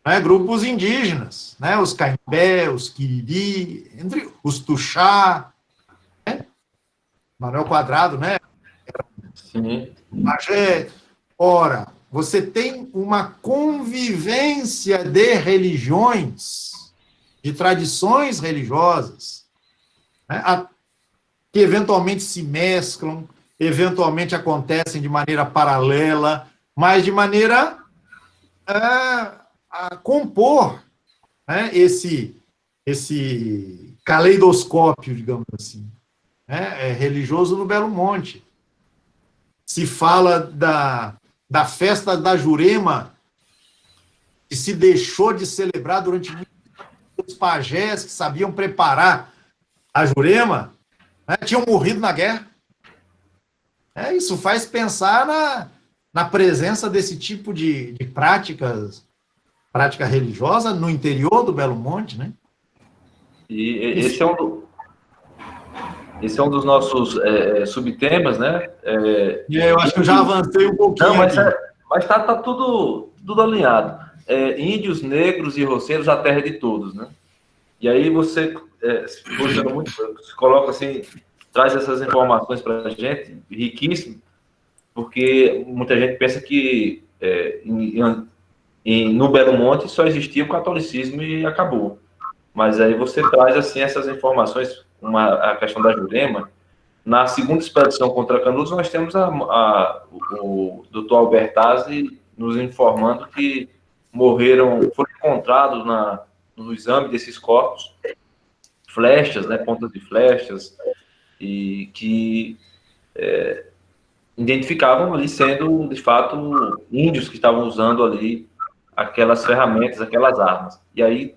Né? Grupos indígenas, né? Os Caimbé, os Quiriri, entre os Tuxá, né? Manuel Quadrado, né? Sim. Magé. Ora, você tem uma convivência de religiões, de tradições religiosas, né? Que eventualmente se mesclam, eventualmente acontecem de maneira paralela, mas de maneira a compor, né, esse caleidoscópio, digamos assim, né, religioso no Belo Monte. Se fala da festa da Jurema, que se deixou de celebrar durante muito tempo. Os pajés que sabiam preparar a Jurema, né, tinham morrido na guerra. Isso faz pensar na presença desse tipo de prática religiosa no interior do Belo Monte, né? E esse é um dos nossos subtemas, né? Eu acho que eu já avancei um pouquinho. Não, mas aqui. tá tudo alinhado. Índios, negros e roceiros, a terra de todos, né? E aí você se coloca assim, traz essas informações para a gente, riquíssimo, porque muita gente pensa que no Belo Monte só existia o catolicismo e acabou. Mas aí você traz assim essas informações, a questão da Jurema. Na segunda expedição contra Canudos, nós temos o Dr. Albertazzi nos informando que foram encontrados no exame desses corpos flechas, né, pontas de flechas, e que identificavam ali sendo, de fato, índios que estavam usando ali aquelas ferramentas, aquelas armas. E aí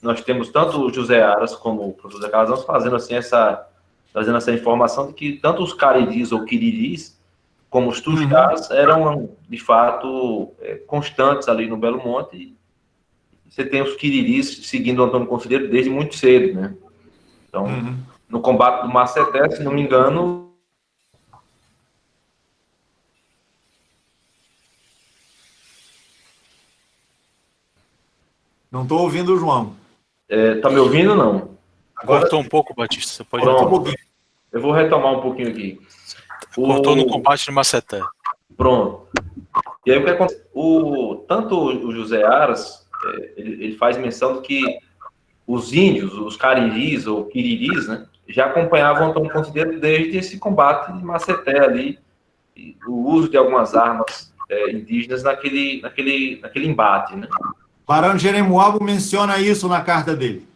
nós temos tanto o José Aras como o professor Calazans trazendo essa informação de que tanto os cariris ou quiriris como os tuxás eram, de fato, constantes ali no Belo Monte. Você tem os quiriris seguindo o Antônio Conselheiro desde muito cedo, né? Então, no combate do Maceté, se não me engano... Não estou ouvindo o João. Tá me ouvindo, não? Agora cortou um pouco, Batista. Você pode retomar um pouquinho. Eu vou retomar um pouquinho aqui. Cortou no combate de Maceté. Pronto. E aí o que acontece? Tanto o José Aras, ele faz menção de que os índios, os cariris ou quiriris, né, já acompanhavam o Antônio Conselheiro desde esse combate de Maceté ali, o uso de algumas armas indígenas naquele embate, né? Barão de Jeremoabo menciona isso na carta dele.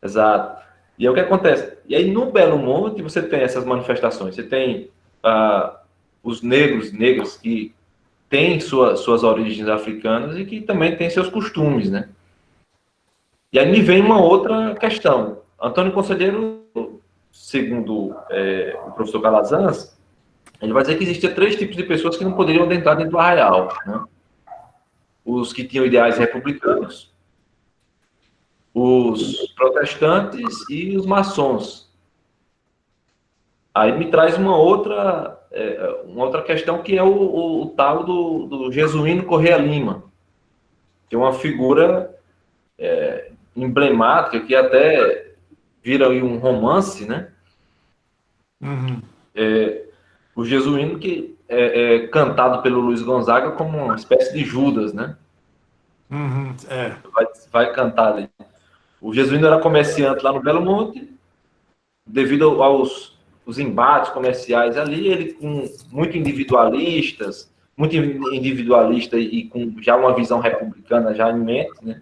Exato. E aí o que acontece? E aí no Belo Monte você tem essas manifestações. Você tem os negros e negras que têm suas origens africanas e que também têm seus costumes, né? E aí me vem uma outra questão. Antônio Conselheiro, segundo o professor Calazans, ele vai dizer que existia 3 tipos de pessoas que não poderiam adentrar dentro do arraial, né? Os que tinham ideais republicanos, os protestantes e os maçons. Aí me traz uma outra questão, que é o tal do Jesuíno Correia Lima, que é uma figura emblemática, que até vira aí um romance, né? Uhum. O Jesuíno, que é cantado pelo Luiz Gonzaga como uma espécie de Judas, né? Uhum. Vai cantar ali. O Jesuíno era comerciante lá no Belo Monte, devido aos embates comerciais ali, ele muito individualista e com já uma visão republicana já em mente, né?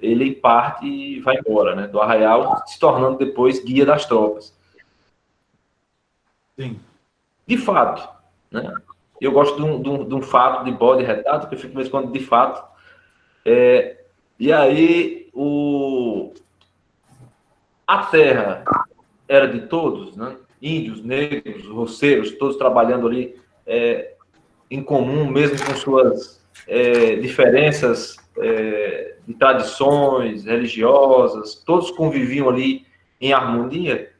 Ele parte e vai embora, né, do arraial, se tornando depois guia das tropas. Sim. De fato, né? Eu gosto de um fato de bode retrato, que eu fico me quando de fato. E aí, a terra era de todos, né? Índios, negros, roceiros, todos trabalhando ali em comum, mesmo com suas diferenças de tradições religiosas, todos conviviam ali em harmonia.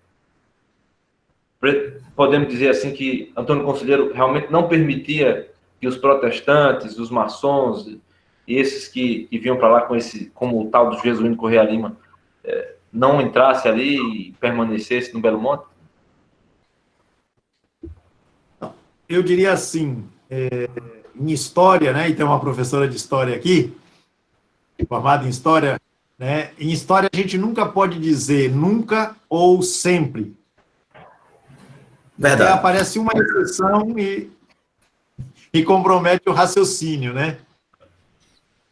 Podemos dizer assim que Antônio Conselheiro realmente não permitia que os protestantes, os maçons e esses que vinham para lá como o tal do Jesuíno Correia Lima, não entrasse ali e permanecesse no Belo Monte? Eu diria assim, em história, né, e tem uma professora de história aqui, formada em história, né, em história a gente nunca pode dizer nunca ou sempre. Verdade. E aparece uma exceção e compromete o raciocínio, né?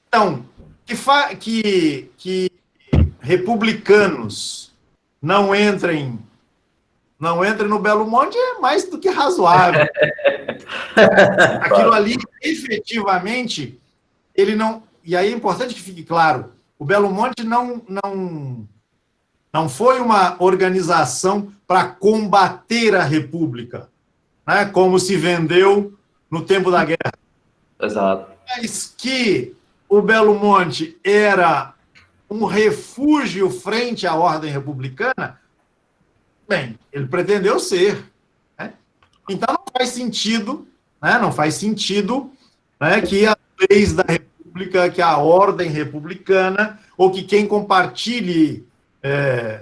Então, que republicanos não entrem no Belo Monte é mais do que razoável. Aquilo ali, efetivamente, ele não... E aí é importante que fique claro, o Belo Monte não foi uma organização para combater a República, né, como se vendeu no tempo da guerra. Exato. Mas que o Belo Monte era um refúgio frente à ordem republicana, bem, ele pretendeu ser. Né? Então não faz sentido, né, que as leis da República, que a ordem republicana, ou que quem compartilhe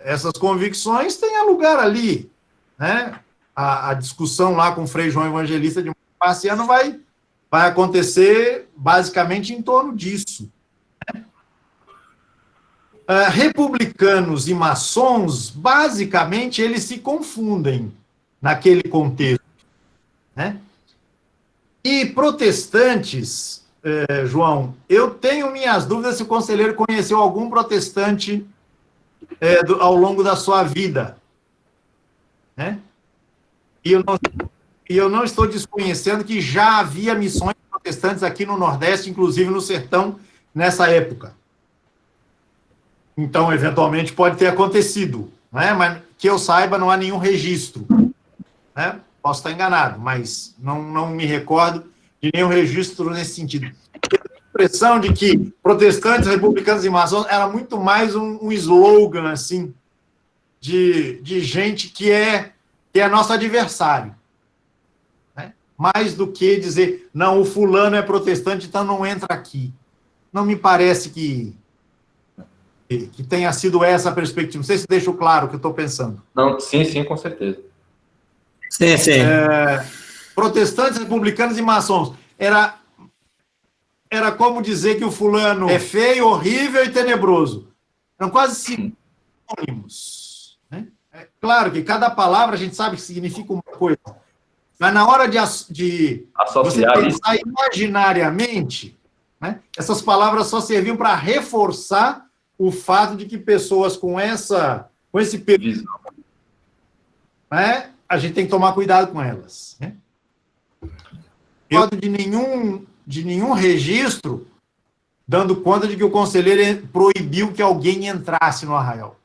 essas convicções tenha lugar ali. Né? A discussão lá com o Frei João Evangelista de Marciano vai acontecer basicamente em torno disso. Republicanos e maçons, basicamente, eles se confundem naquele contexto. Né? E protestantes, João, eu tenho minhas dúvidas se o conselheiro conheceu algum protestante ao longo da sua vida. Né? E eu não estou desconhecendo que já havia missões protestantes aqui no Nordeste, inclusive no Sertão, nessa época. Então, eventualmente, pode ter acontecido, né? Mas que eu saiba, não há nenhum registro. Né? Posso estar enganado, mas não me recordo de nenhum registro nesse sentido. Eu tenho a impressão de que protestantes, republicanos e maçons era muito mais um slogan, assim, de gente que é nosso adversário. Né? Mais do que dizer, não, o fulano é protestante, então não entra aqui. Não me parece que tenha sido essa a perspectiva. Não sei se deixo claro o que eu estou pensando. Não, sim, com certeza. Sim. Protestantes, republicanos e maçons. Era como dizer que o fulano é feio, horrível e tenebroso. Eram quase sinônimos. Né? É claro que cada palavra a gente sabe que significa uma coisa. Mas na hora de associar você pensar imaginariamente, né, essas palavras só serviam para reforçar o fato de que pessoas com esse perfil, né, a gente tem que tomar cuidado com elas, né? Eu de nenhum registro dando conta de que o conselheiro proibiu que alguém entrasse no arraial.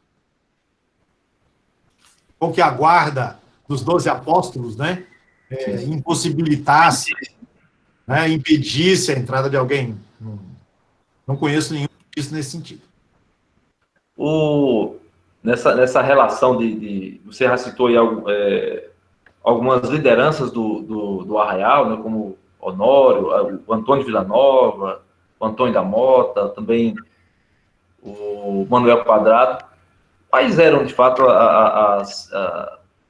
Ou que a guarda dos 12 apóstolos, né, impossibilitasse, né, impedisse a entrada de alguém. Não conheço nenhum disso nesse sentido. Nessa relação você já citou aí algumas lideranças do Arraial, né, como Honório, o Antônio Villanova, o Antônio da Mota, também o Manuel Quadrado. Quais eram, de fato,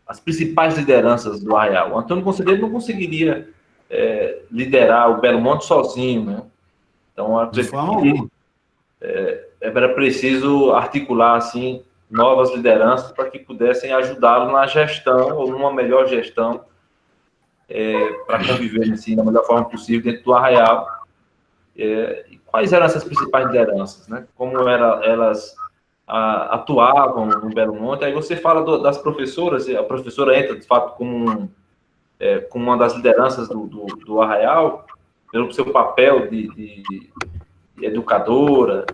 as principais lideranças do Arraial? O Antônio Conselheiro não conseguiria liderar o Belo Monte sozinho, né? Então, era preciso articular, assim, novas lideranças para que pudessem ajudá-lo na gestão, ou numa melhor gestão, para conviver, assim, da melhor forma possível dentro do Arraial. E quais eram essas principais lideranças, né? Como elas atuavam no Belo Monte? Aí você fala das professoras, e a professora entra, de fato, como uma das lideranças do Arraial, pelo seu papel de educadora.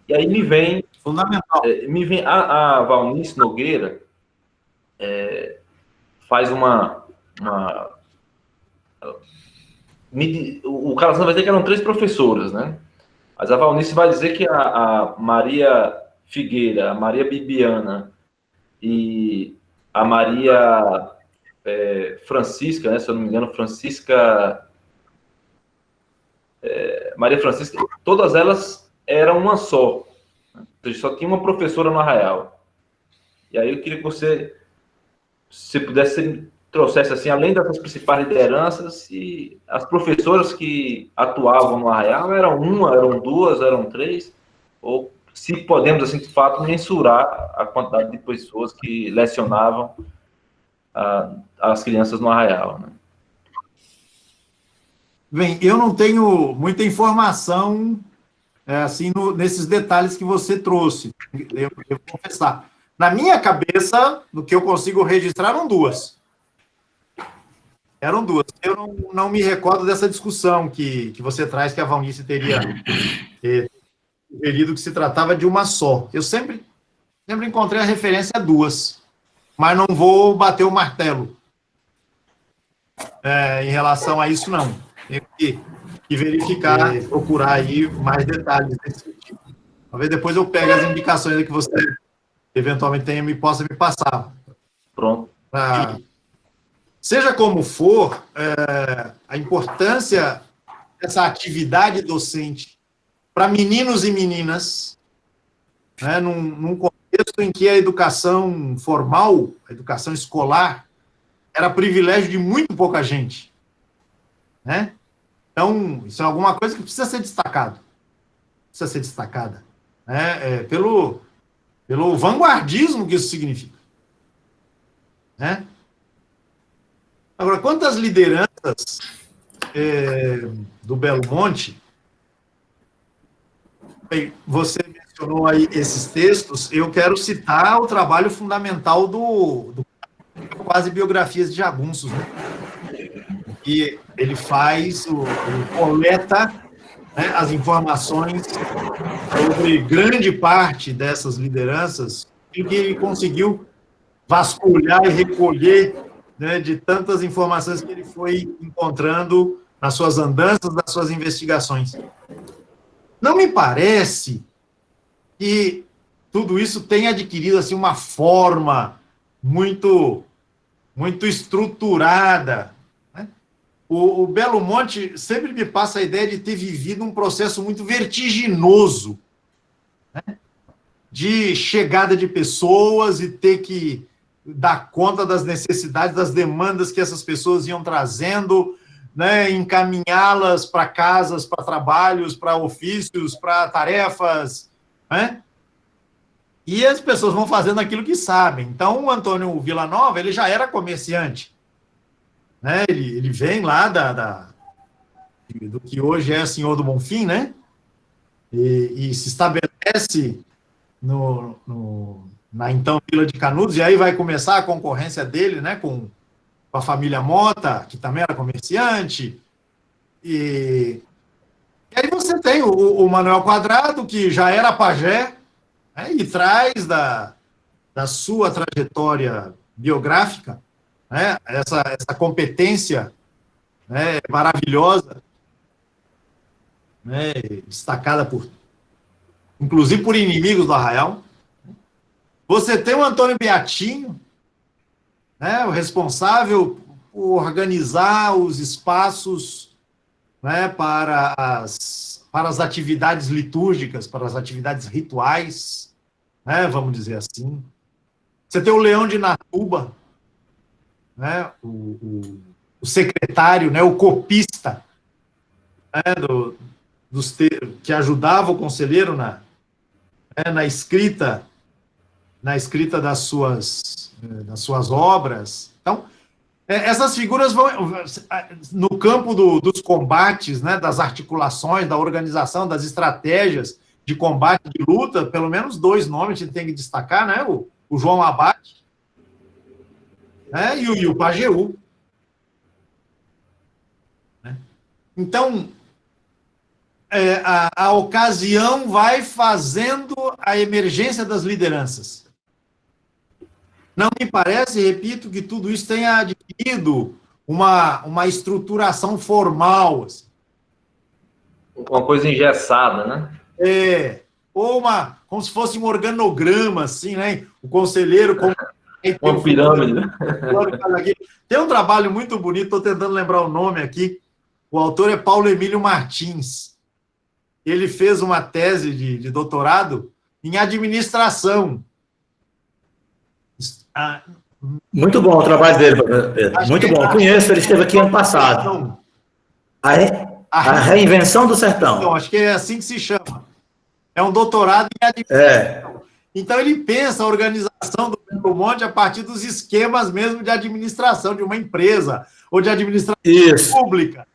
E aí me vem... Fundamental. A Valnice Nogueira faz o Calazans vai dizer que eram 3 professoras, né? Mas a Valnice vai dizer que a Maria Figueira, a Maria Bibiana e a Maria Francisca, né? Se eu não me engano, Maria Francisca, todas elas eram uma só. Ou seja, só tinha uma professora no Arraial. E aí eu queria que você pudesse trouxesse, assim, além dessas principais lideranças, e as professoras que atuavam no Arraial eram 1, eram 2, eram 3, ou se podemos, assim, de fato, mensurar a quantidade de pessoas que lecionavam as crianças no Arraial, né? Bem, eu não tenho muita informação assim, nesses detalhes que você trouxe, eu vou confessar. Na minha cabeça, no que eu consigo registrar, eram 2. Eram 2. Eu não me recordo dessa discussão que você traz, que a Valnice teria sugerido que se tratava de uma só. Eu sempre encontrei a referência a 2, mas não vou bater o martelo em relação a isso, não. Tenho que verificar, procurar aí mais detalhes desse sentido. Talvez depois eu pegue as indicações que você eventualmente possa me passar. Pronto. Seja como for, a importância dessa atividade docente para meninos e meninas, né, num contexto em que a educação formal, a educação escolar, era privilégio de muito pouca gente, né? Então, isso é alguma coisa que precisa ser destacado. Precisa ser destacada, né? Pelo vanguardismo que isso significa, né? Agora, quanto às lideranças do Belo Monte, bem, você mencionou aí esses textos, eu quero citar o trabalho fundamental do Quase Biografias de Jagunços, né? E ele coleta, né, as informações sobre grande parte dessas lideranças, em que ele conseguiu vasculhar e recolher, né, de tantas informações que ele foi encontrando nas suas andanças, nas suas investigações. Não me parece que tudo isso tenha adquirido assim, uma forma muito estruturada, né? O Belo Monte sempre me passa a ideia de ter vivido um processo muito vertiginoso, né, de chegada de pessoas e ter que dar conta das necessidades, das demandas que essas pessoas iam trazendo, né, encaminhá-las para casas, para trabalhos, para ofícios, para tarefas, né? E as pessoas vão fazendo aquilo que sabem. Então, o Antônio Villanova, ele já era comerciante, né? Ele vem lá do que hoje é Senhor do Bonfim, né? E se estabelece na então Vila de Canudos, e aí vai começar a concorrência dele, né, com com a família Mota, que também era comerciante, e aí você tem o Manuel Quadrado, que já era pajé, né, e traz da sua trajetória biográfica, né, essa competência, né, maravilhosa, né, destacada inclusive por inimigos do Arraial. Você tem o Antônio Beatinho, né, o responsável por organizar os espaços, né, para as atividades litúrgicas, para as atividades rituais, né, vamos dizer assim. Você tem o Leão de Natuba, né, o secretário, né, o copista, né, que ajudava o conselheiro na escrita das suas obras. Então, essas figuras vão no campo dos combates, né, das articulações, da organização, das estratégias de combate, de luta. Pelo menos 2 nomes a gente tem que destacar, né, o João Abate, né, e o Pajeú. Né? Então, a ocasião vai fazendo a emergência das lideranças. Não me parece, repito, que tudo isso tenha adquirido uma estruturação formal. Assim. Uma coisa engessada, né? Ou como se fosse um organograma, assim, né? O conselheiro... Uma pirâmide, né? Tem um trabalho muito bonito, estou tentando lembrar o nome aqui. O autor é Paulo Emílio Martins. Ele fez uma tese de doutorado em administração. Muito bom o trabalho dele, Pedro. Muito bom. Conheço, ele esteve aqui ano passado. A reinvenção do sertão. Então, acho que é assim que se chama. É um doutorado em administração. Então, ele pensa a organização do Belo Monte a partir dos esquemas mesmo de administração de uma empresa ou de administração pública.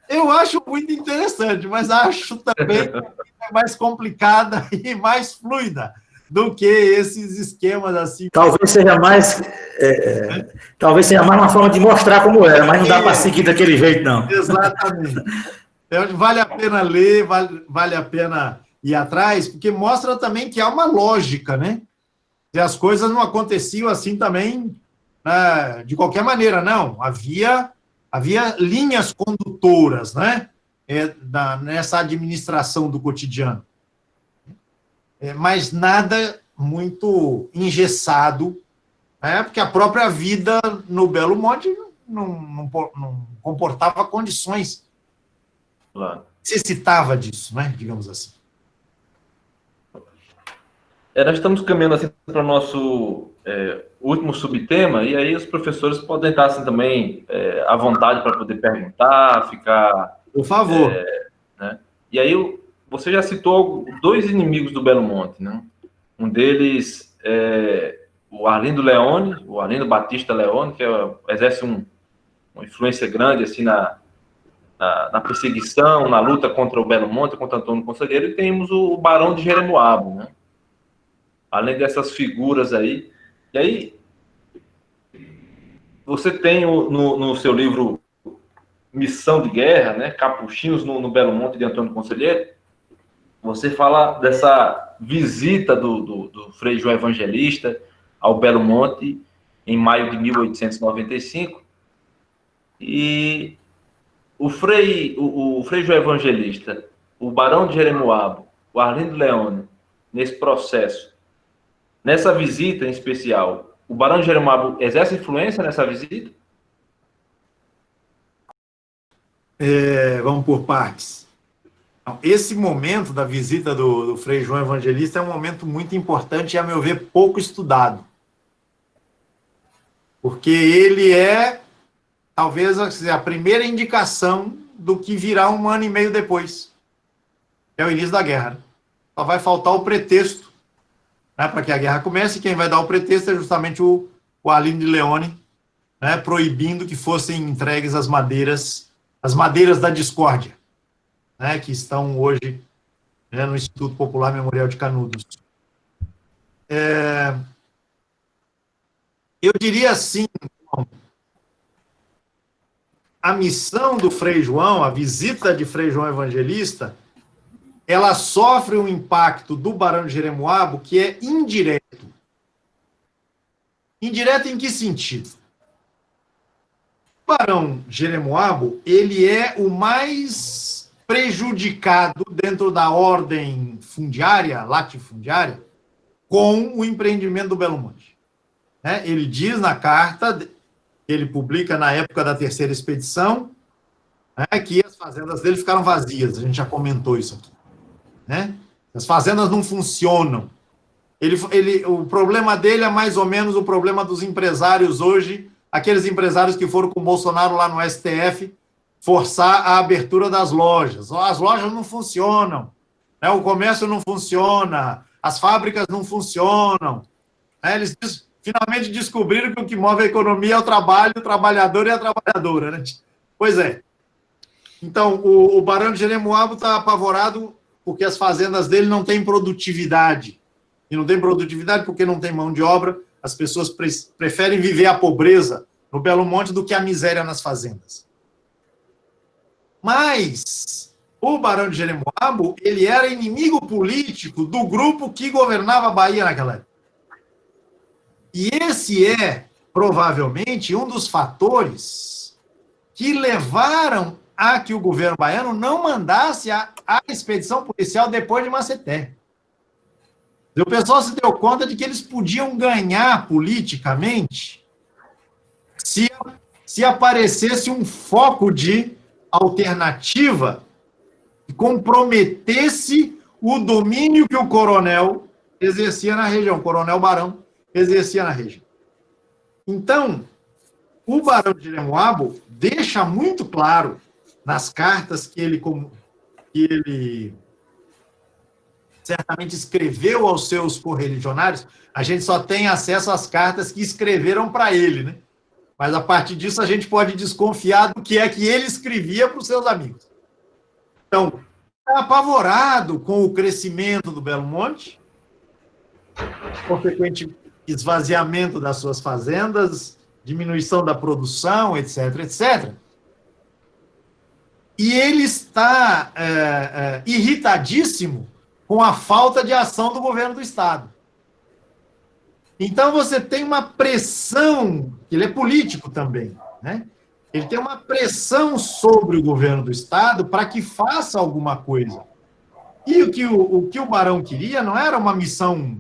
Eu acho muito interessante, mas acho também que é mais complicada e mais fluida do que esses esquemas assim. Talvez seja mais uma forma de mostrar como era, mas não dá para seguir daquele jeito, não. Exatamente. Então, vale a pena ler, vale a pena ir atrás, porque mostra também que há uma lógica, né? E as coisas não aconteciam assim também, né, de qualquer maneira, não. Havia linhas condutoras, né? Nessa administração do cotidiano. Mas nada muito engessado, né? Porque a própria vida no Belo Monte não comportava condições. Claro. Necessitava disso, né? Digamos assim. Nós estamos caminhando assim para o nosso último subtema, e aí os professores podem estar assim, também à vontade para poder perguntar, ficar... Por favor. Né? E aí você já citou 2 inimigos do Belo Monte, né? Um deles é o Arlindo Leone, o Arlindo Batista Leone, que exerce uma influência grande assim na perseguição, na luta contra o Belo Monte, contra Antônio Conselheiro, e temos o Barão de Jeremoabo, né? Além dessas figuras aí. E aí, você tem no seu livro Missão de Guerra, né, Capuchinhos no Belo Monte de Antônio Conselheiro, você fala dessa visita do Frei João Evangelista ao Belo Monte em maio de 1895. E o Frei João Evangelista, o Barão de Jeremoabo, o Arlindo Leone, nesse processo, nessa visita em especial, o Barão de Jeremoabo exerce influência nessa visita? Vamos por partes. Esse momento da visita do Frei João Evangelista é um momento muito importante e, a meu ver, pouco estudado. Porque ele é, talvez, a primeira indicação do que virá 1 ano e meio depois. É o início da guerra. Só vai faltar o pretexto, né, para que a guerra comece, e quem vai dar o pretexto é justamente o Arlindo Leone, né, proibindo que fossem entregues as madeiras da discórdia, né, que estão hoje, né, no Instituto Popular Memorial de Canudos. Eu diria assim, a missão do Frei João, a visita de Frei João Evangelista, ela sofre um impacto do Barão de Jeremoabo que é indireto. Indireto em que sentido? O Barão de Jeremoabo, ele é o mais prejudicado dentro da ordem fundiária, latifundiária, com o empreendimento do Belo Monte. Ele diz na carta, ele publica na época da terceira expedição, que as fazendas dele ficaram vazias, a gente já comentou isso aqui. As fazendas não funcionam. O problema dele é mais ou menos o problema dos empresários hoje, aqueles empresários que foram com o Bolsonaro lá no STF forçar a abertura das lojas. As lojas não funcionam, o comércio não funciona, as fábricas não funcionam. Eles finalmente descobriram que o que move a economia é o trabalho, o trabalhador e a trabalhadora. Pois é. Então, o Barão de Jeremoabo está apavorado porque as fazendas dele não têm produtividade. E não tem produtividade porque não tem mão de obra. As pessoas preferem viver a pobreza no Belo Monte do que a miséria nas fazendas. Mas o Barão de Jeremoabo, ele era inimigo político do grupo que governava a Bahia naquela época. E esse é, provavelmente, um dos fatores que levaram a que o governo baiano não mandasse a expedição policial depois de Maceté. O pessoal se deu conta de que eles podiam ganhar politicamente se aparecesse um foco de alternativa que comprometesse o domínio que o coronel exercia na região, o coronel Barão exercia na região. Então, o Barão de Jeremoabo deixa muito claro nas cartas que ele certamente escreveu aos seus correligionários. A gente só tem acesso às cartas que escreveram para ele, né? Mas a partir disso a gente pode desconfiar do que é que ele escrevia para os seus amigos. Então, está apavorado com o crescimento do Belo Monte, consequente esvaziamento das suas fazendas, diminuição da produção, etc., etc. E ele está irritadíssimo com a falta de ação do governo do Estado. Então, você tem uma pressão, ele é político também, Ele tem uma pressão sobre o governo do Estado para que faça alguma coisa. E o que o Barão queria não era uma missão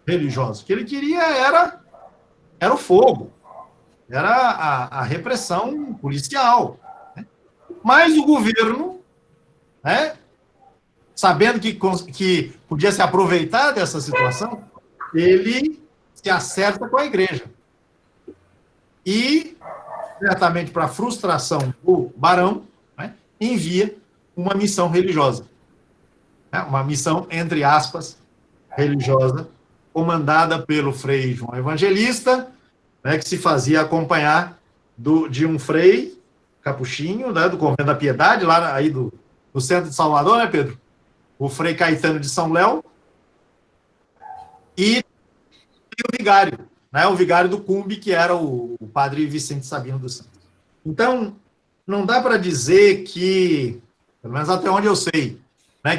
religiosa. O que ele queria era o fogo, era a repressão policial. Mas o governo, sabendo que podia se aproveitar dessa situação, ele se acerta com a igreja. E, certamente para a frustração do Barão, envia uma missão religiosa. Uma missão, entre aspas, religiosa, comandada pelo Frei João Evangelista, que se fazia acompanhar de um frei capuchinho, do Convento da Piedade, lá aí do centro de Salvador, né, Pedro? O Frei Caetano de São Léo, e o vigário, o vigário do Cumbe, que era o padre Vicente Sabino dos Santos. Então, não dá para dizer que, pelo menos até onde eu sei,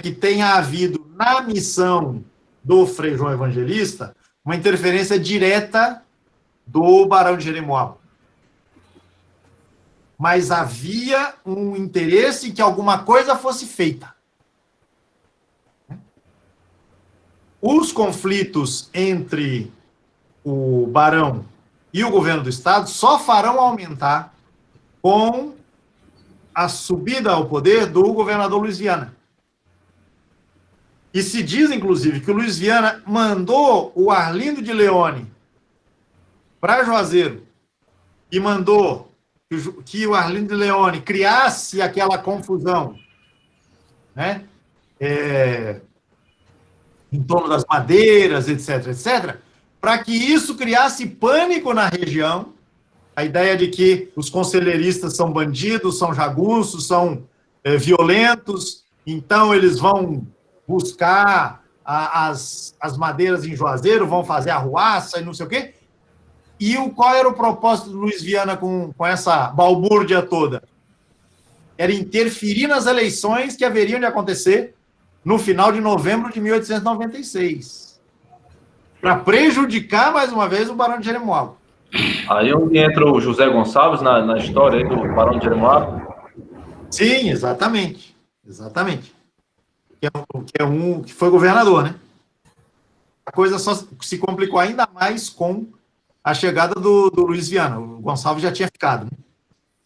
que tenha havido na missão do Frei João Evangelista uma interferência direta do Barão de Jeremoabo. Mas havia um interesse que alguma coisa fosse feita. Os conflitos entre o Barão e o governo do Estado só farão aumentar com a subida ao poder do governador Luiz Viana. E se diz, inclusive, que o Luiz Viana mandou o Arlindo de Leone para Juazeiro e mandou que o Arlindo de Leone criasse aquela confusão, em torno das madeiras, etc., etc., para que isso criasse pânico na região, a ideia de que os conselheiristas são bandidos, são jagunços, são violentos, então eles vão buscar as madeiras em Juazeiro, vão fazer arruaça e não sei o quê. E qual era o propósito do Luiz Viana com essa balbúrdia toda? era interferir nas eleições que haveriam de acontecer no final de novembro de 1896, para prejudicar, mais uma vez, o Barão de Jeremoabo. Aí onde entra o José Gonçalves na história aí do Barão de Jeremoabo. Sim, exatamente. Exatamente. Que foi governador, né? A coisa só se complicou ainda mais com a chegada do Luiz Viana. O Gonçalves já tinha ficado, né?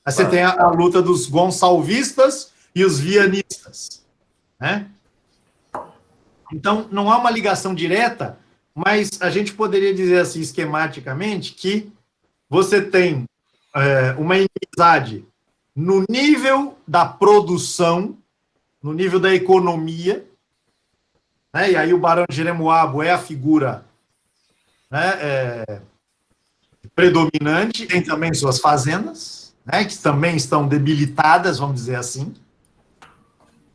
Aí você tem a luta dos gonçalvistas e os vianistas, né? Então, não há uma ligação direta, mas a gente poderia dizer assim, esquematicamente, que você tem uma inimizade no nível da produção, no nível da economia, né? E aí o Barão de Jeremoabo é a figura, né, predominante, tem também suas fazendas, né, que também estão debilitadas, vamos dizer assim.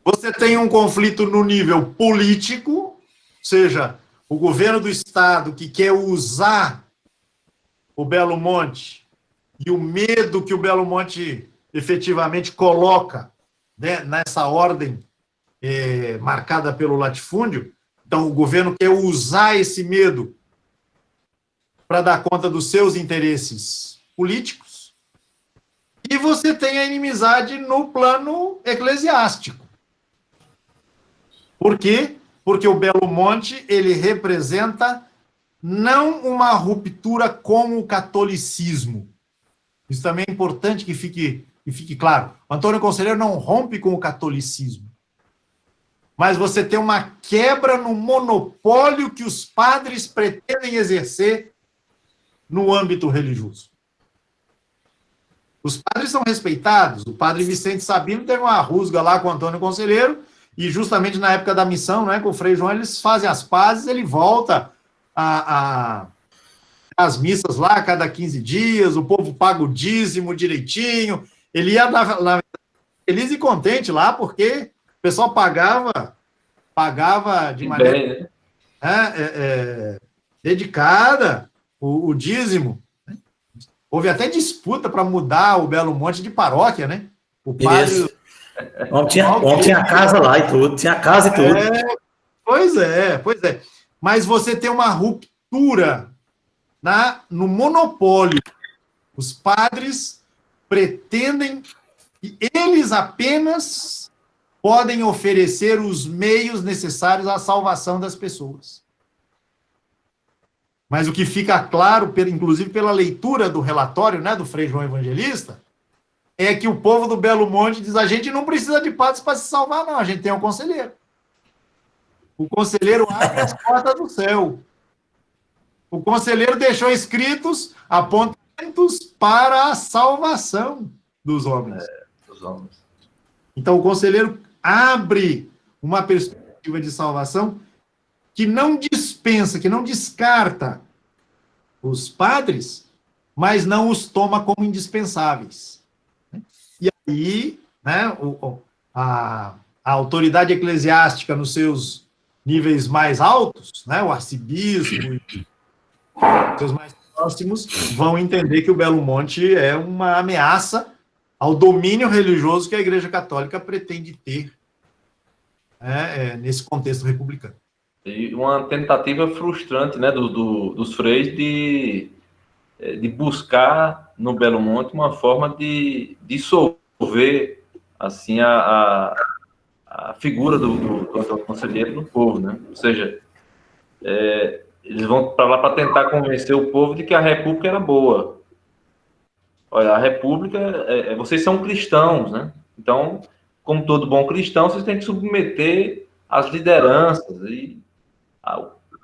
Você tem um conflito no nível político, ou seja, o governo do Estado que quer usar o Belo Monte e o medo que o Belo Monte efetivamente coloca, né, nessa ordem marcada pelo latifúndio. Então, o governo quer usar esse medo para dar conta dos seus interesses políticos. E você tem a inimizade no plano eclesiástico. Por quê? Porque o Belo Monte, ele representa não uma ruptura com o catolicismo. Isso também é importante que fique claro. O Antônio Conselheiro não rompe com o catolicismo. Mas você tem uma quebra no monopólio que os padres pretendem exercer no âmbito religioso. Os padres são respeitados. O padre Vicente Sabino teve uma rusga lá com o Antônio Conselheiro, e justamente na época da missão, né, com o Frei João, eles fazem as pazes, ele volta às missas lá a cada 15 dias, o povo paga o dízimo direitinho, ele ia feliz e contente lá, porque o pessoal pagava de maneira dedicada o dízimo. Houve até disputa para mudar o Belo Monte de paróquia, né? O padre... Ontem tinha casa lá e tudo, tinha casa e tudo. Pois é. Mas você tem uma ruptura no monopólio. Os padres pretendem que eles apenas podem oferecer os meios necessários à salvação das pessoas. Mas o que fica claro, inclusive pela leitura do relatório, né, do Frei João Evangelista, é que o povo do Belo Monte diz: a gente não precisa de padres para se salvar, não, a gente tem um conselheiro. O conselheiro abre as portas do céu. O conselheiro deixou escritos apontamentos para a salvação dos homens. Então, o conselheiro abre uma perspectiva de salvação que não dispensa, que não descarta os padres, mas não os toma como indispensáveis. E aí, né, a autoridade eclesiástica nos seus níveis mais altos, né, o arcebispo e seus mais próximos, vão entender que o Belo Monte é uma ameaça ao domínio religioso que a Igreja Católica pretende ter, nesse contexto republicano. E uma tentativa frustrante, né, dos freis de buscar no Belo Monte uma forma de dissolver assim, a figura do conselheiro no povo, né? Ou seja, eles vão para lá para tentar convencer o povo de que a República era boa. Olha, a República, vocês são cristãos, né? Então, como todo bom cristão, vocês têm que submeter as lideranças. E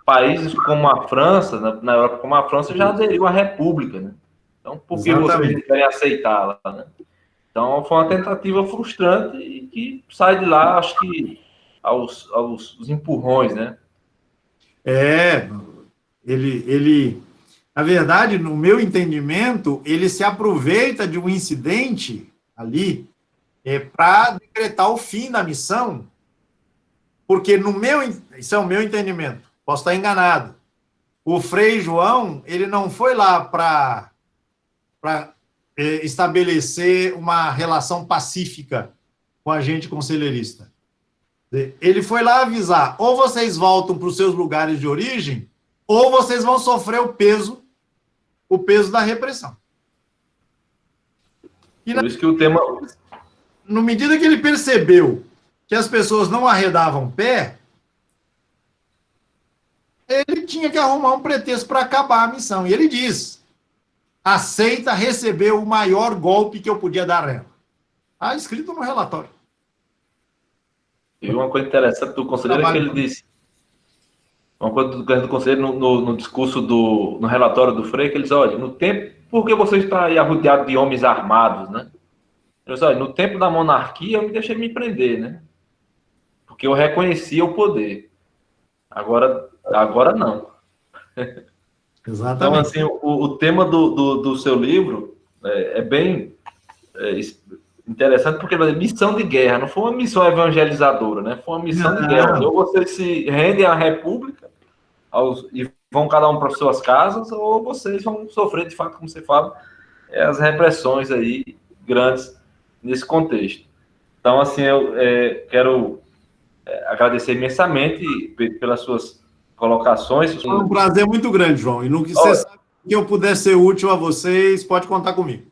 países como a França, na Europa como a França, já aderiu à República, né? Então, por que vocês não querem aceitá-la, né? Então, foi uma tentativa frustrante e que sai de lá, acho que, aos empurrões, né? Ele, na verdade, no meu entendimento, ele se aproveita de um incidente ali para decretar o fim da missão, porque isso é o meu entendimento, posso estar enganado. O Frei João, ele não foi lá para estabelecer uma relação pacífica com o agente conselheirista. Ele foi lá avisar, ou vocês voltam para os seus lugares de origem, ou vocês vão sofrer o peso da repressão. E Por isso que o tema... Na medida que ele percebeu que as pessoas não arredavam pé, ele tinha que arrumar um pretexto para acabar a missão. E ele diz, aceita receber o maior golpe que eu podia dar a ela. Está escrito no relatório. E uma coisa interessante do conselheiro é que ele disse, uma coisa do conselheiro no discurso no relatório do Frei, que ele diz, olha, no tempo, por que você está aí arrodeado de homens armados, né? Ele diz, olha, no tempo da monarquia eu me deixei me prender, né? Porque eu reconhecia o poder. Agora não. Exatamente. Então, assim, o tema do seu livro é bem interessante, porque é missão de guerra, não foi uma missão evangelizadora, né? Foi uma missão de guerra. Ou vocês se rendem à República e vão cada um para suas casas, ou vocês vão sofrer, de fato, como você fala, as repressões aí grandes nesse contexto. Então, assim, eu quero agradecer imensamente pelas suas colocações. Foi um prazer muito grande, João. E no que você sabe que eu puder ser útil a vocês, pode contar comigo.